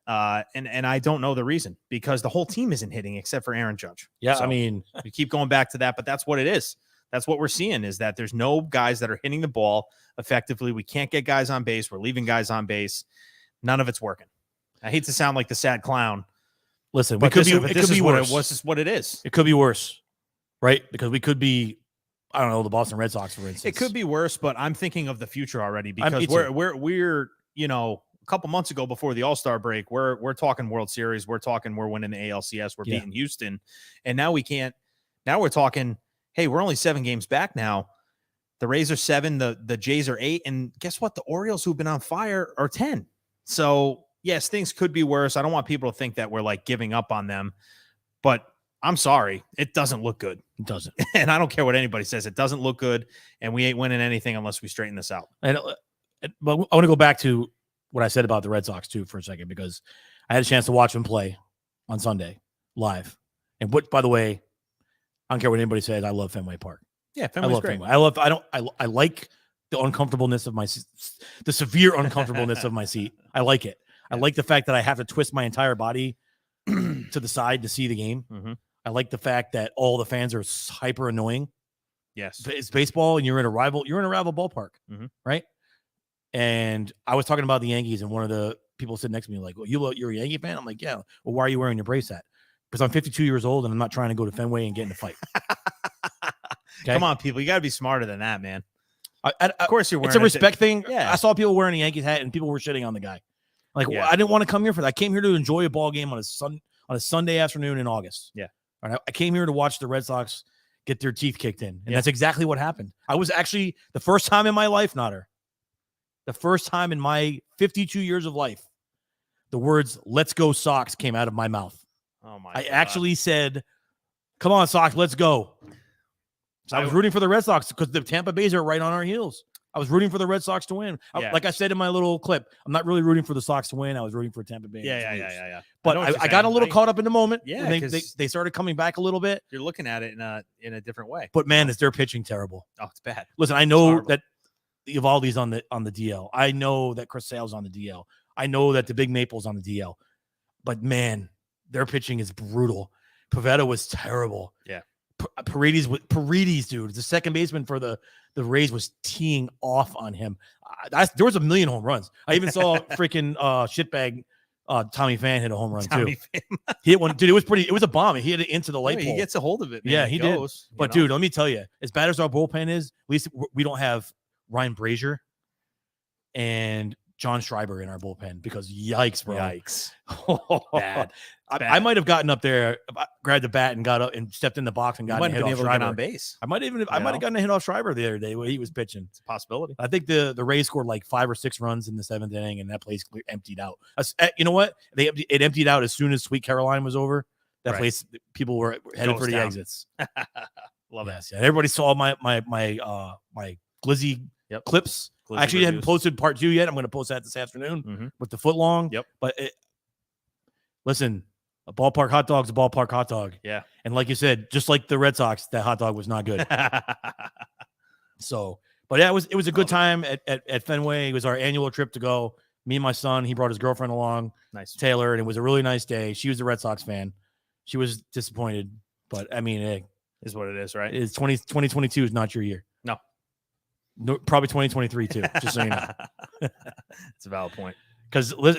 And I don't know the reason, because the whole team isn't hitting except for Aaron Judge. Yeah, so I mean, we keep going back to that, but that's what it is. That's what we're seeing, is that there's no guys that are hitting the ball effectively. We can't get guys on base. We're leaving guys on base. None of it's working. I hate to sound like the sad clown. Listen, but it could be worse. This is what it is. It could be worse, right? Because we could be, I don't know, the Boston Red Sox, for instance. It could be worse, but I'm thinking of the future already, because we're a couple months ago before the All-Star break, we're talking World Series. We're talking we're winning the ALCS. We're beating Houston. And now we can't. Now we're talking, hey, we're only 7 games back now. The Rays are 7. The Jays are 8. And guess what? The Orioles, who've been on fire, are 10. So, yes, things could be worse. I don't want people to think that we're like giving up on them. But I'm sorry. It doesn't look good. It doesn't. And I don't care what anybody says. It doesn't look good. And we ain't winning anything unless we straighten this out. But I want to go back to what I said about the Red Sox too for a second, because I had a chance to watch them play on Sunday live. And by the way, I don't care what anybody says. I love Fenway Park. Yeah, Fenway's great. Fenway. I like the uncomfortableness of the severe uncomfortableness of my seat. I like it. I like the fact that I have to twist my entire body to the side to see the game. Mm-hmm. I like the fact that all the fans are hyper annoying. Yes, it's baseball, and you're in a rival ballpark, right? And I was talking about the Yankees, and one of the people sitting next to me like, well, you're a Yankee fan? I'm like, yeah. Well, why are you wearing your brace hat? Because I'm 52 years old, and I'm not trying to go to Fenway and get in a fight. Okay? Come on, people. You got to be smarter than that, man. Of course you're wearing it. It's a respect thing. Yeah. I saw people wearing a Yankees hat, and people were shitting on the guy. Like, well, I didn't want to come here for that. I came here to enjoy a ball game on a Sunday afternoon in August. Yeah. Right? I came here to watch the Red Sox get their teeth kicked in. And that's exactly what happened. I was actually, the first time in my life, the first time in my 52 years of life, the words "Let's go Sox" came out of my mouth. Oh my! I actually said, "Come on, Sox, let's go." So I was rooting for the Red Sox because the Tampa Bays are right on our heels. I was rooting for the Red Sox to win. Like I said in my little clip, I'm not really rooting for the Sox to win. I was rooting for Tampa Bay. Yeah. But I got a little caught up in the moment. Yeah, they started coming back a little bit. You're looking at it in a different way. But man, is their pitching terrible? Oh, it's bad. Listen, I know that Eovaldi's on the DL. I know that Chris Sale's on the DL. I know that the Big Maple's on the DL. But man, their pitching is brutal. Pivetta was terrible. Yeah. Paredes, dude, the second baseman for the Rays, was teeing off on him. There was a million home runs. I even saw freaking shitbag Tommy Pham hit a home run Tommy too. He hit one, dude. It was a bomb. He hit it into the light pole. He gets a hold of it. Man. Yeah, he goes, did. But dude, let me tell you, as bad as our bullpen is, at least we don't have Ryan Brazier and John Schreiber in our bullpen because yikes, bro. Yikes. Bad. I might have gotten up there, grabbed the bat and got up and stepped in the box and got a hit off Schreiber on base. I might have gotten a hit off Schreiber the other day when he was pitching. It's a possibility. I think the Rays scored like 5 or 6 runs in the 7th inning, and that place emptied out. You know what? It emptied out as soon as Sweet Caroline was over. That place, people were headed for the exits. Love that. Yeah, everybody saw my Glizzy clips. Glizzy I actually haven't reviews. posted part 2 yet. I'm going to post that this afternoon with the foot long. Yep. But listen, a ballpark hot dog's a ballpark hot dog. Yeah. And like you said, just like the Red Sox, that hot dog was not good. So, but yeah, it was a good time at Fenway. It was our annual trip to go. Me and my son, he brought his girlfriend along, Nice. Taylor, and it was a really nice day. She was a Red Sox fan. She was disappointed, but I mean, it is what it is, right? It's 2022 is not your year. No, probably 2023 too. Just so you know, it's a valid point. Because we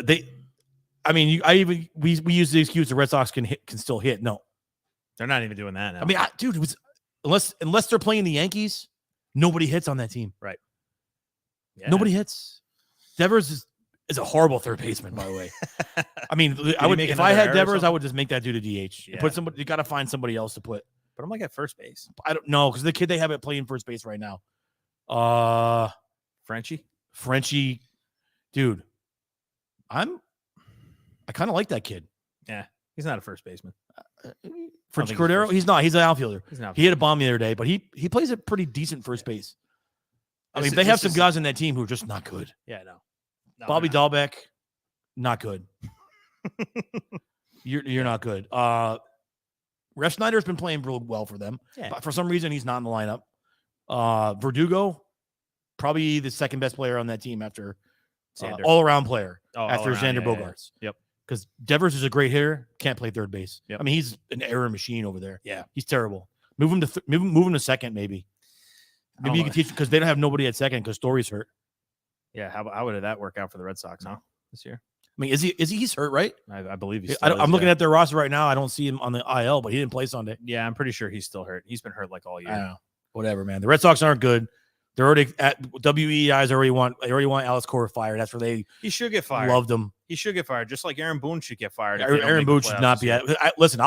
use the excuse the Red Sox can still hit. No, they're not even doing that now. I mean, dude, it was unless they're playing the Yankees, nobody hits on that team. Right. Yeah. Nobody hits. Devers is a horrible third baseman, by the way. I mean, I would if I had Devers, I would just make that dude a DH. Yeah. Put somebody. You got to find somebody else to put. Put him like at first base. I don't know because the kid they have it playing first base right now. Frenchie, dude. I kind of like that kid. Yeah, he's not a first baseman. French Cordero, he's not. He's an outfielder. He hit a bomb the other day, but he plays a pretty decent first base. I mean, they have some guys in that team who are just not good. Yeah, no Bobby Dahlbeck, not good. You're not good. Ref Snyder's been playing real well for them. Yeah. But for some reason, he's not in the lineup. Verdugo, probably the second best player on that team after all-around player after Xander Bogaerts. Yeah. Yep. Because Devers is a great hitter, can't play third base. Yep. I mean, he's an error machine over there. Yeah, he's terrible. Move him to second, maybe. Maybe you can teach because they don't have nobody at second because Story's hurt. Yeah, how would that work out for the Red Sox, huh? This year? I mean, he's hurt, right? I believe he's. I'm looking at their roster right now. I don't see him on the IL, but he didn't play Sunday. Yeah, I'm pretty sure he's still hurt. He's been hurt like all year. I don't know. Whatever, man. The Red Sox aren't good. They're already at WEIs. Already want Alex Cora fired. That's where he should get fired. Loved him. He should get fired, just like Aaron Boone should get fired. Aaron Boone should not be at. Listen,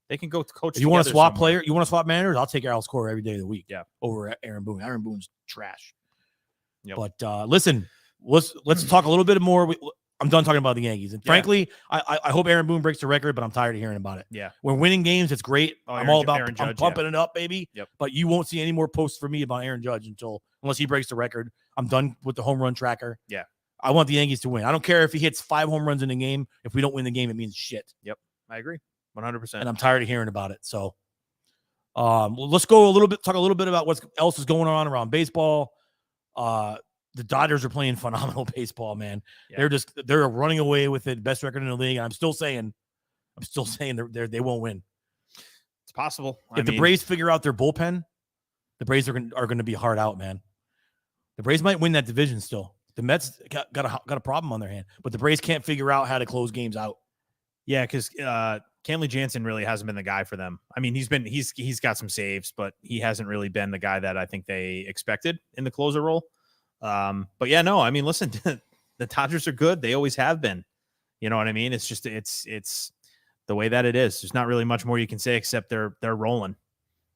they can go coach. If you want to swap player, you want to swap managers, I'll take Alex Cora every day of the week. Yeah, over Aaron Boone. Aaron Boone's trash. Yep. But listen, let's talk a little bit more. I'm done talking about the Yankees. And frankly, I hope Aaron Boone breaks the record, but I'm tired of hearing about it. Yeah. We're winning games. It's great. I'm all about I'm pumping it up, baby. Yep. But you won't see any more posts from me about Aaron Judge unless he breaks the record. I'm done with the home run tracker. Yeah. I want the Yankees to win. I don't care if he hits 5 home runs in a game. If we don't win the game, it means shit. Yep. I agree. 100%. And I'm tired of hearing about it. So let's go talk a little bit about what else is going on around baseball. The Dodgers are playing phenomenal baseball, man. Yeah. They're running away with it. Best record in the league. And I'm still saying they won't win. It's possible. If the Braves figure out their bullpen, the Braves are going to be hard out, man. The Braves might win that division still. The Mets got a problem on their hand, but the Braves can't figure out how to close games out. Yeah, because Kenley Jansen really hasn't been the guy for them. I mean, he's got some saves, but he hasn't really been the guy that I think they expected in the closer role. But yeah, no, I mean, listen, the Dodgers are good. They always have been. You know what I mean? It's just it's the way that it is. There's not really much more you can say except they're rolling,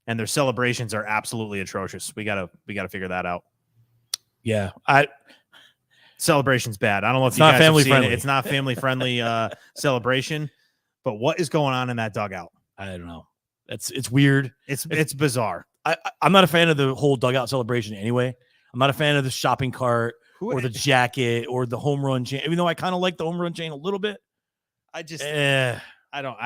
and their celebrations are absolutely atrocious. We gotta figure that out. Yeah, celebration's bad. I don't know if it's not family friendly. It's not family friendly celebration. But what is going on in that dugout? I don't know. It's weird. It's bizarre. I'm not a fan of the whole dugout celebration anyway. I'm not a fan of the shopping cart or the jacket or the home run chain. Even though I kind of like the home run chain a little bit. I don't know.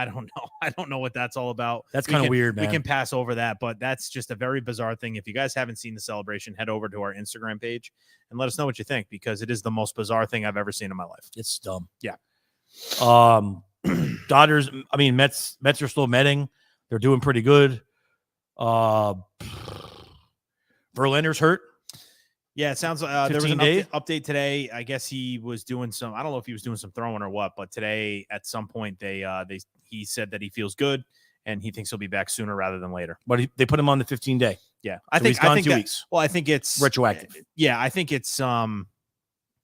I don't know what that's all about. That's kind of weird, man. We can pass over that, but that's just a very bizarre thing. If you guys haven't seen the celebration, head over to our Instagram page and let us know what you think, because it is the most bizarre thing I've ever seen in my life. It's dumb. Yeah. Dodgers, I mean, Mets are still metting. They're doing pretty good. Verlander's hurt. Yeah, it sounds there was 15 an days? update today. I guess he was doing some. I don't know if he was doing some throwing or what, but today at some point he said that he feels good and he thinks he'll be back sooner rather than later. But they put him on the 15-day. Yeah, So he's gone 2 that, weeks. Well, I think it's Retroactive. Yeah, I think it's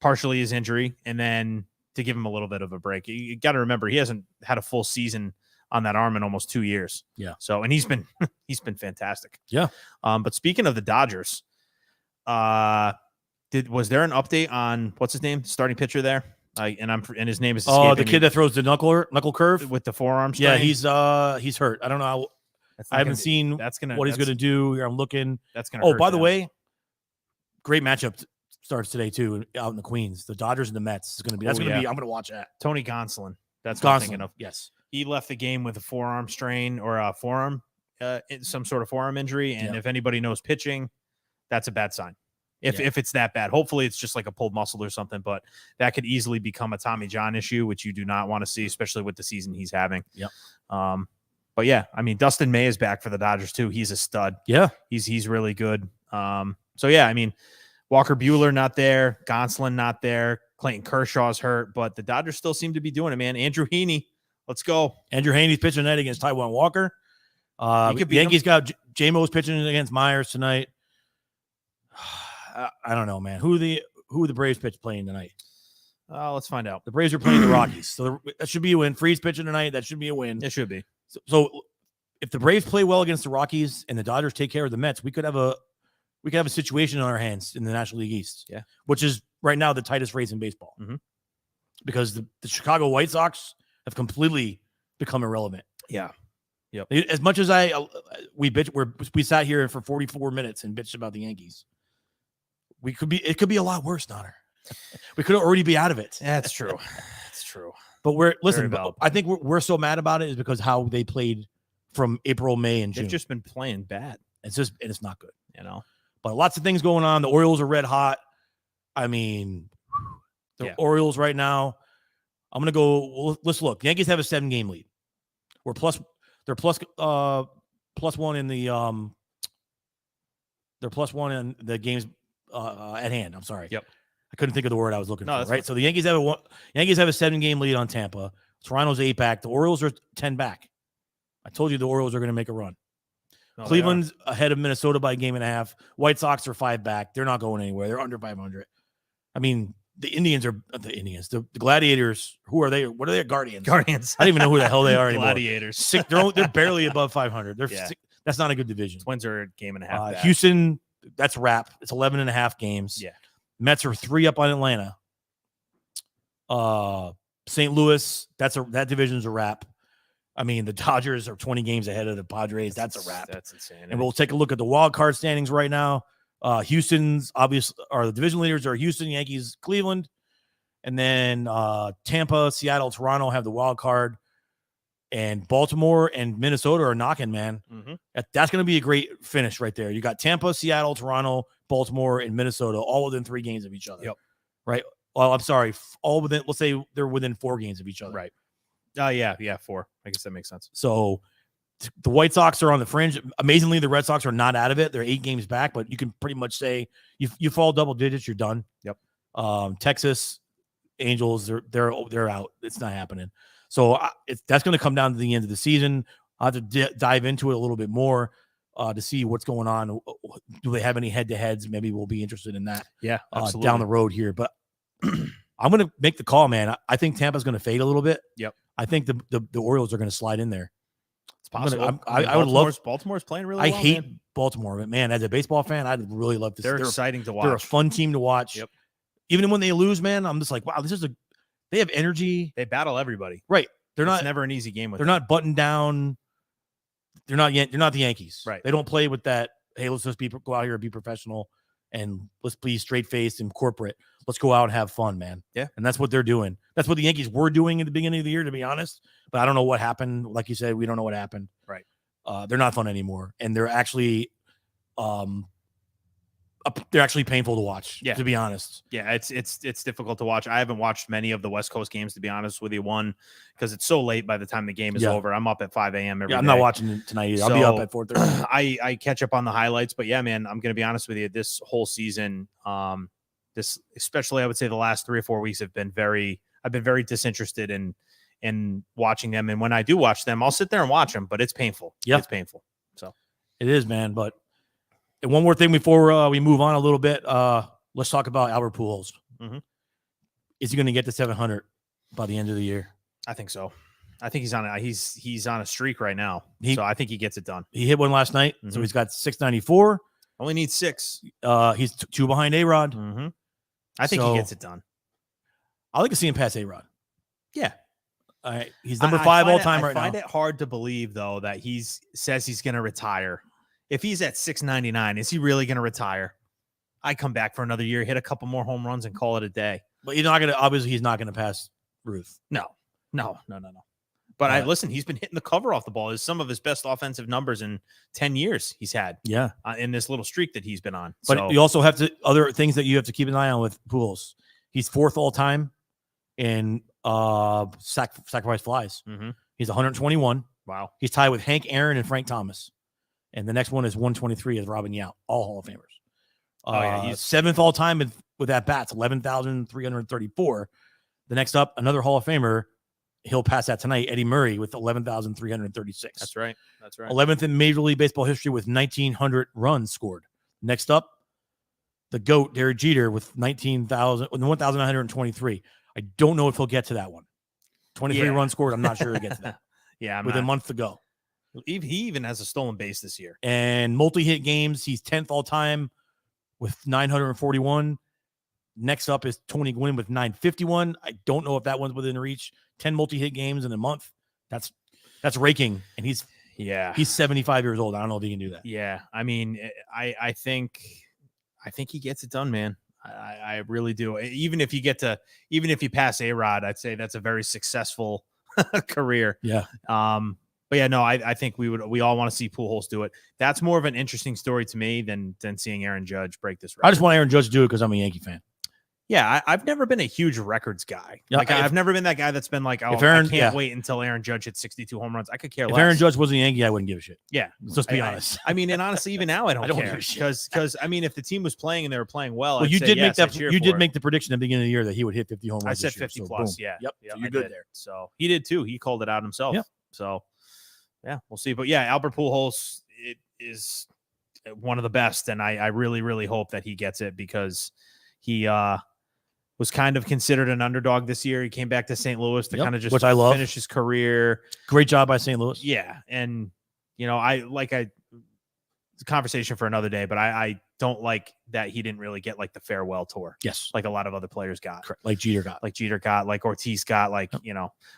partially his injury, and then to give him a little bit of a break. You got to remember he hasn't had a full season on that arm in almost 2 years. Yeah. So and he's been fantastic. Yeah. But speaking of the Dodgers, was there an update on what's his name, starting pitcher there? And his name is the kid that throws the knuckle curve with the forearm strain? Yeah, he's hurt. I don't know. I haven't seen what he's going to do here. I'm looking. That's going to. Oh, by the way, great matchup starts today too out in the Queens. The Dodgers and the Mets is going to be. That's going to be. I'm going to watch that. Tony Gonsolin. That's what I'm thinking of. Yes, he left the game with a forearm strain or a forearm, some sort of forearm injury. And if anybody knows pitching, that's a bad sign. If it's that bad, hopefully it's just like a pulled muscle or something, but that could easily become a Tommy John issue, which you do not want to see, especially with the season he's having. Yep. But yeah, I mean, Dustin May is back for the Dodgers too. He's a stud. Yeah. He's really good. So yeah, I mean, Walker Buehler not there, Gonsolin not there, Clayton Kershaw's hurt, but the Dodgers still seem to be doing it, man. Andrew Heaney, let's go. Andrew Heaney's pitching tonight against Taijuan Walker. Yankees got J-Mo's pitching against Myers tonight. I don't know, man. Who the Braves pitch playing tonight? Let's find out. The Braves are playing the Rockies, so that should be a win. Freeze pitching tonight. That should be a win. It should be. So if the Braves play well against the Rockies and the Dodgers take care of the Mets, we could have a situation on our hands in the National League East. Yeah, which is right now the tightest race in baseball, because the Chicago White Sox have completely become irrelevant. Yeah. Yep. As much as we sat here for 44 minutes and bitched about the Yankees. It could be a lot worse, Donner. We could already be out of it. That's true. That's true. But I think we're so mad about it is because how they played from April, May, and June. They've just been playing bad. It's not good, you know. But lots of things going on. The Orioles are red hot. I mean, the Orioles right now. I'm gonna go. Well, let's look. The Yankees have a 7-game lead. They're plus one in the They're plus one in the games at hand. I'm sorry. Yep. I couldn't think of the word I was looking for. Right. Fine. So the Yankees have a 7-game lead on Tampa. Toronto's 8 back. The Orioles are 10 back. I told you the Orioles are going to make a run. Cleveland's ahead of Minnesota by a game and a half. White Sox are 5 back. They're not going anywhere. They're under 500. I mean, the Gladiators. Who are they? What are they? Guardians. I don't even know who the hell they are anymore. Gladiators. They're barely above 500. That's not a good division. Twins are a game and a half back. Houston, that's a wrap. It's 11 and a half games. Yeah. Mets are 3 up on Atlanta. St. Louis, that division's a wrap. I mean, the Dodgers are 20 games ahead of the Padres. That's a wrap. That's insane. And we'll take a look at the wild card standings right now. Houston's obviously the division leaders are Houston, Yankees, Cleveland, and then Tampa, Seattle, Toronto have the wild card, and Baltimore and Minnesota are knocking, man. That's going to be a great finish right there. You got Tampa, Seattle, Toronto, Baltimore, and Minnesota all within 3 games of each other. Yep. Right. Well, I'm sorry, all within. Let's say they're within 4 games of each other. Right. Yeah, 4. I guess that makes sense. So the White Sox are on the fringe. Amazingly, the Red Sox are not out of it. They're 8 games back, but you can pretty much say you fall double digits, you're done. Yep. Texas Angels, they're out. It's not happening. So that's going to come down to the end of the season. I'll have to dive into it a little bit more to see what's going on. Do they have any head-to-heads? Maybe we'll be interested in that. Yeah, absolutely. Down the road here. But I'm going to make the call, man. I think Tampa's going to fade a little bit. Yep. I think the Orioles are going to slide in there. It's possible. I would love. Baltimore's playing really well. I hate Baltimore, but man, as a baseball fan, I'd really love to. They're exciting to watch. They're a fun team to watch. Yep. Even when they lose, man, I'm just like, wow, they have energy. They battle everybody. Right. It's never an easy game with them. They're not buttoned down. They're not the Yankees. Right. They don't play with that. Hey, let's just go out here and be professional, and let's be straight faced and corporate. Let's go out and have fun, man. Yeah. And that's what they're doing. That's what the Yankees were doing at the beginning of the year, to be honest. But I don't know what happened. Like you said, we don't know what happened. Right. They're not fun anymore, and they're actually they're actually painful to watch. Yeah. To be honest. Yeah, it's difficult to watch. I haven't watched many of the West Coast games, to be honest with you. One, because it's so late by the time the game is over. I'm up at 5 a.m. every day. I'm not watching it tonight either. I'll be up at 4:30. I catch up on the highlights, but yeah, man, I'm gonna be honest with you. This whole season, this especially I would say the last 3 or 4 weeks I've been very disinterested in watching them. And when I do watch them, I'll sit there and watch them, but it's painful. Yeah, it's painful. So it is, man. But and one more thing before we move on a little bit, let's talk about Albert Pujols. Mhm. Is he going to get to 700 by the end of the year? I think so. I think he's on a streak right now. So I think he gets it done. He hit one last night, so he's got 694. Only needs 6. He's 2 behind A-Rod. I think he gets it done. I like to see him pass A-Rod. Yeah. All right. He's number 5 all time right now. I find it hard to believe, though, that he says he's going to retire. If he's at 699, is he really going to retire? I come back for another year, hit a couple more home runs, and call it a day. But he's not going to. Obviously, he's not going to pass Ruth. No. But listen, he's been hitting the cover off the ball. It's some of his best offensive numbers in 10 years he's had. Yeah, in this little streak that he's been on. But you also have other things that you have to keep an eye on with Pujols. He's 4th all time in sacrifice flies. He's 121. Wow. He's tied with Hank Aaron and Frank Thomas. And the next one is 123 is Robin Yount, all Hall of Famers. He's 7th all time with at bats, 11,334. The next up, another Hall of Famer. He'll pass that tonight, Eddie Murray, with 11,336. That's right. 11th in Major League Baseball history with 1,900 runs scored. Next up, the GOAT, Derek Jeter, with 1,923. I don't know if he'll get to that one. 23 runs scored. I'm not sure he'll get to that. With a month to go. He even has a stolen base this year. And multi-hit games, he's 10th all time with 941. Next up is Tony Gwynn with 951. I don't know if that one's within reach. 10 multi-hit games in a month. That's raking. And he's 75 years old. I don't know if he can do that. Yeah. I mean, I think he gets it done, man. I really do. Even if you pass A-Rod, I'd say that's a very successful career. Yeah. But yeah, no, I think we all want to see Pujols do it. That's more of an interesting story to me than seeing Aaron Judge break this record. I just want Aaron Judge to do it because I'm a Yankee fan. Yeah, I've never been a huge records guy. Yeah, I've never been that guy that's been like, I can't wait until Aaron Judge hits 62 home runs. I could care less. If Aaron Judge wasn't a Yankee, I wouldn't give a shit. Yeah, let's be honest. I mean, and honestly, even now I don't give care a shit. because I mean, if the team was playing and they were playing well, you did make the prediction at the beginning of the year that he would hit 50 home runs. I said 50 plus. Boom. Yeah. Yep. So you're good there. So he did too. He called it out himself. Yep. So yeah, we'll see. But yeah, Albert Pujols is one of the best, and I really, really hope that he gets it because he was kind of considered an underdog this year. He came back to St. Louis to kind of just finish his career. Great job by St. Louis. Yeah. And, it's a conversation for another day, but I don't like that he didn't really get like the farewell tour. Yes. Like a lot of other players got. Correct. Like Jeter got, like Ortiz got,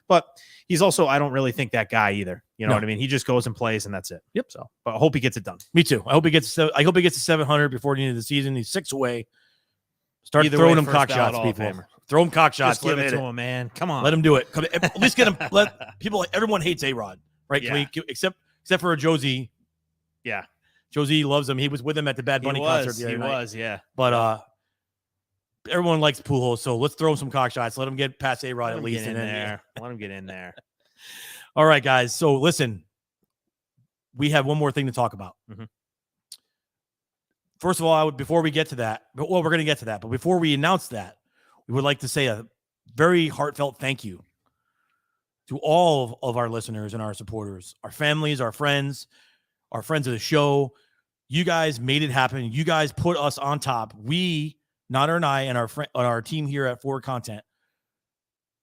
but he's also, I don't really think that guy either. You know what I mean? He just goes and plays and that's it. Yep. So, but I hope he gets it done. Me too. I hope he gets to 700 before the end of the season. He's 6 away. Start throwing him cock shots, people. Throw him cock shots. Just give it to him, man. Come on. Let him do it. At least get him. Everyone hates A-Rod, right? Yeah. Except for Josie. Yeah. Josie loves him. He was with him at the Bad Bunny concert the other night. He was, yeah. But everyone likes Pujols, so let's throw him some cock shots. Let him get past A-Rod at least. Let him get in there. All right, guys. So listen, we have one more thing to talk about. Mm-hmm. First of all, before we get to that, we're going to get to that. But before we announce that, we would like to say a very heartfelt thank you to all of our listeners and our supporters, our families, our friends of the show. You guys made it happen. You guys put us on top. We, Nader and I, and our team here at Forward Content,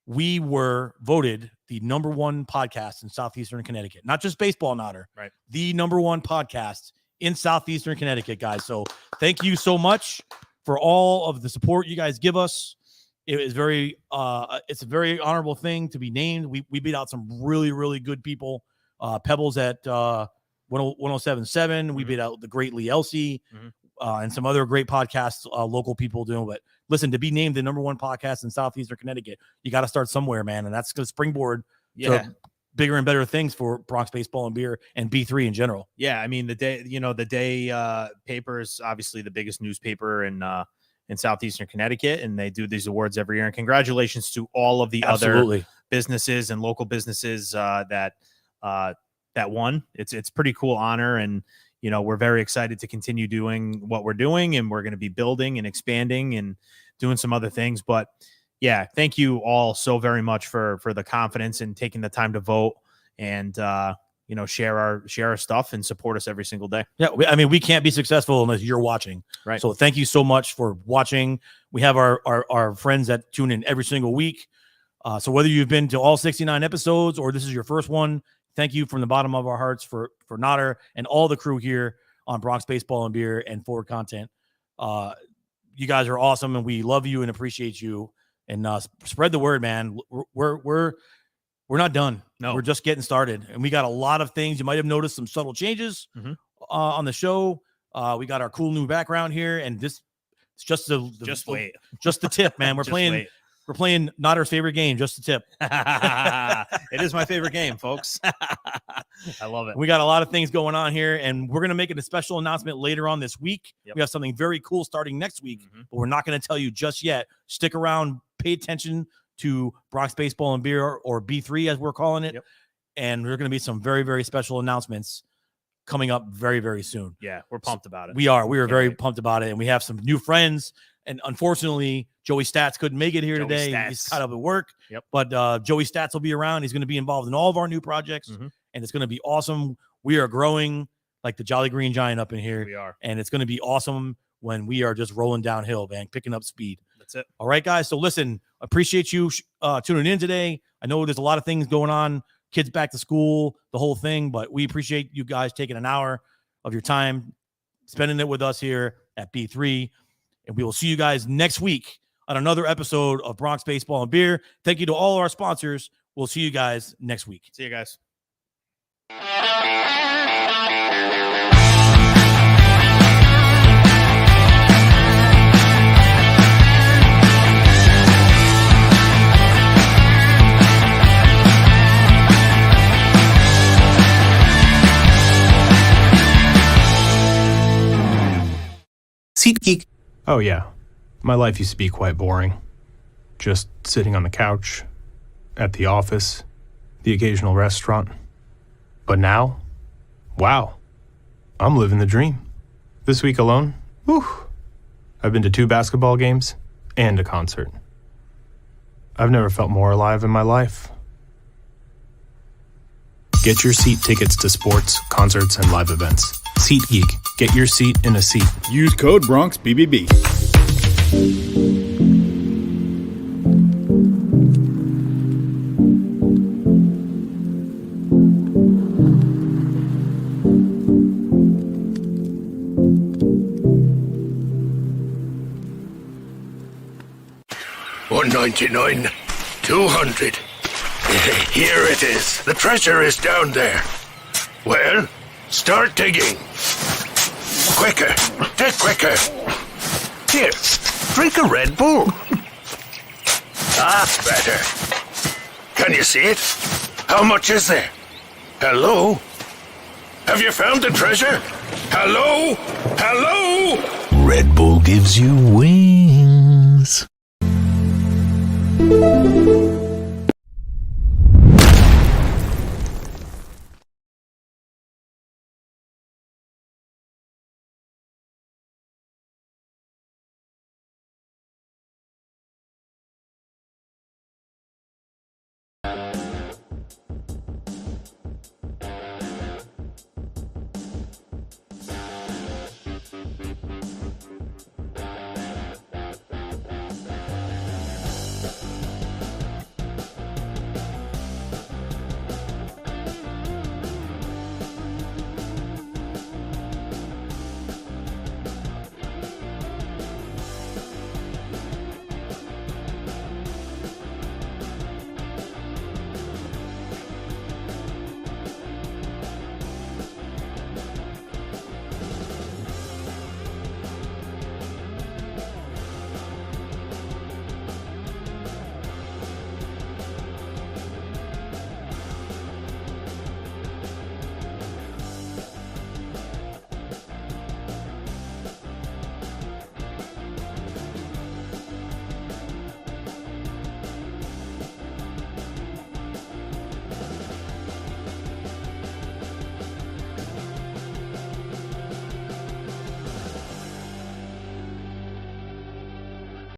we were voted the #1 podcast in Southeastern Connecticut. Not just baseball, Nader. Right. The #1 podcast in Southeastern Connecticut, guys. So thank you so much for all of the support you guys give us. It is it's a very honorable thing to be named. We beat out some really, really good people. Pebbles at 1077. We beat out the great Lee Elsey and some other great podcasts, local people doing. But listen, to be named the #1 podcast in Southeastern Connecticut, you got to start somewhere, man. And that's going to springboard to bigger and better things for Bronx Baseball and Beer and B3 in general. Yeah, I mean, the day paper is obviously the biggest newspaper in southeastern Connecticut, and they do these awards every year. And congratulations to all of the other businesses and local businesses that won. It's pretty cool honor, and we're very excited to continue doing what we're doing, and we're going to be building and expanding and doing some other things. But yeah, thank you all so very much for the confidence and taking the time to vote and share our stuff and support us every single day. Yeah, I mean, we can't be successful unless you're watching. Right. So thank you so much for watching. We have our friends that tune in every single week. So whether you've been to all 69 episodes or this is your first one, thank you from the bottom of our hearts for Nader and all the crew here on Bronx Baseball and Beer and Forward Content. You guys are awesome, and we love you and appreciate you. And spread the word, man. We're not done. No, we're just getting started, and we got a lot of things. You might have noticed some subtle changes on the show. We got our cool new background here, and this it's just the tip, man. We're playing Nader's favorite game, just the tip. It is my favorite game, folks. I love it. We got a lot of things going on here, and we're going to make it a special announcement later on this week. Yep. We have something very cool starting next week, but we're not going to tell you just yet. Stick around, pay attention to Bronx Baseball and Beer, or B3 as we're calling it. Yep. And there's going to be some very, very special announcements coming up very, very soon. Yeah, we're pumped about it. We are very pumped about it, and we have some new friends. And unfortunately, Joey Stats couldn't make it here today. He's caught up at work. Yep. But Joey Stats will be around. He's going to be involved in all of our new projects, and it's going to be awesome. We are growing like the Jolly Green Giant up in here. We are. And it's going to be awesome when we are just rolling downhill, man, picking up speed. That's it. All right, guys. So listen, appreciate you tuning in today. I know there's a lot of things going on, kids back to school, the whole thing, but we appreciate you guys taking an hour of your time, spending it with us here at B3. And we will see you guys next week on another episode of Bronx Baseball and Beer. Thank you to all our sponsors. We'll see you guys next week. See you guys. SeatGeek. Oh, yeah. My life used to be quite boring. Just sitting on the couch, at the office, the occasional restaurant. But now, wow, I'm living the dream. This week alone, I've been to 2 basketball games and a concert. I've never felt more alive in my life. Get your seat tickets to sports, concerts, and live events. SeatGeek. Get your seat in a seat. Use code BronxBBB. $1.99, $200. Here it is. The treasure is down there. Well, start digging. Quicker. Dig quicker. Here, drink a Red Bull. That's better. Can you see it? How much is there? Hello? Have you found the treasure? Hello? Hello? Red Bull gives you wings.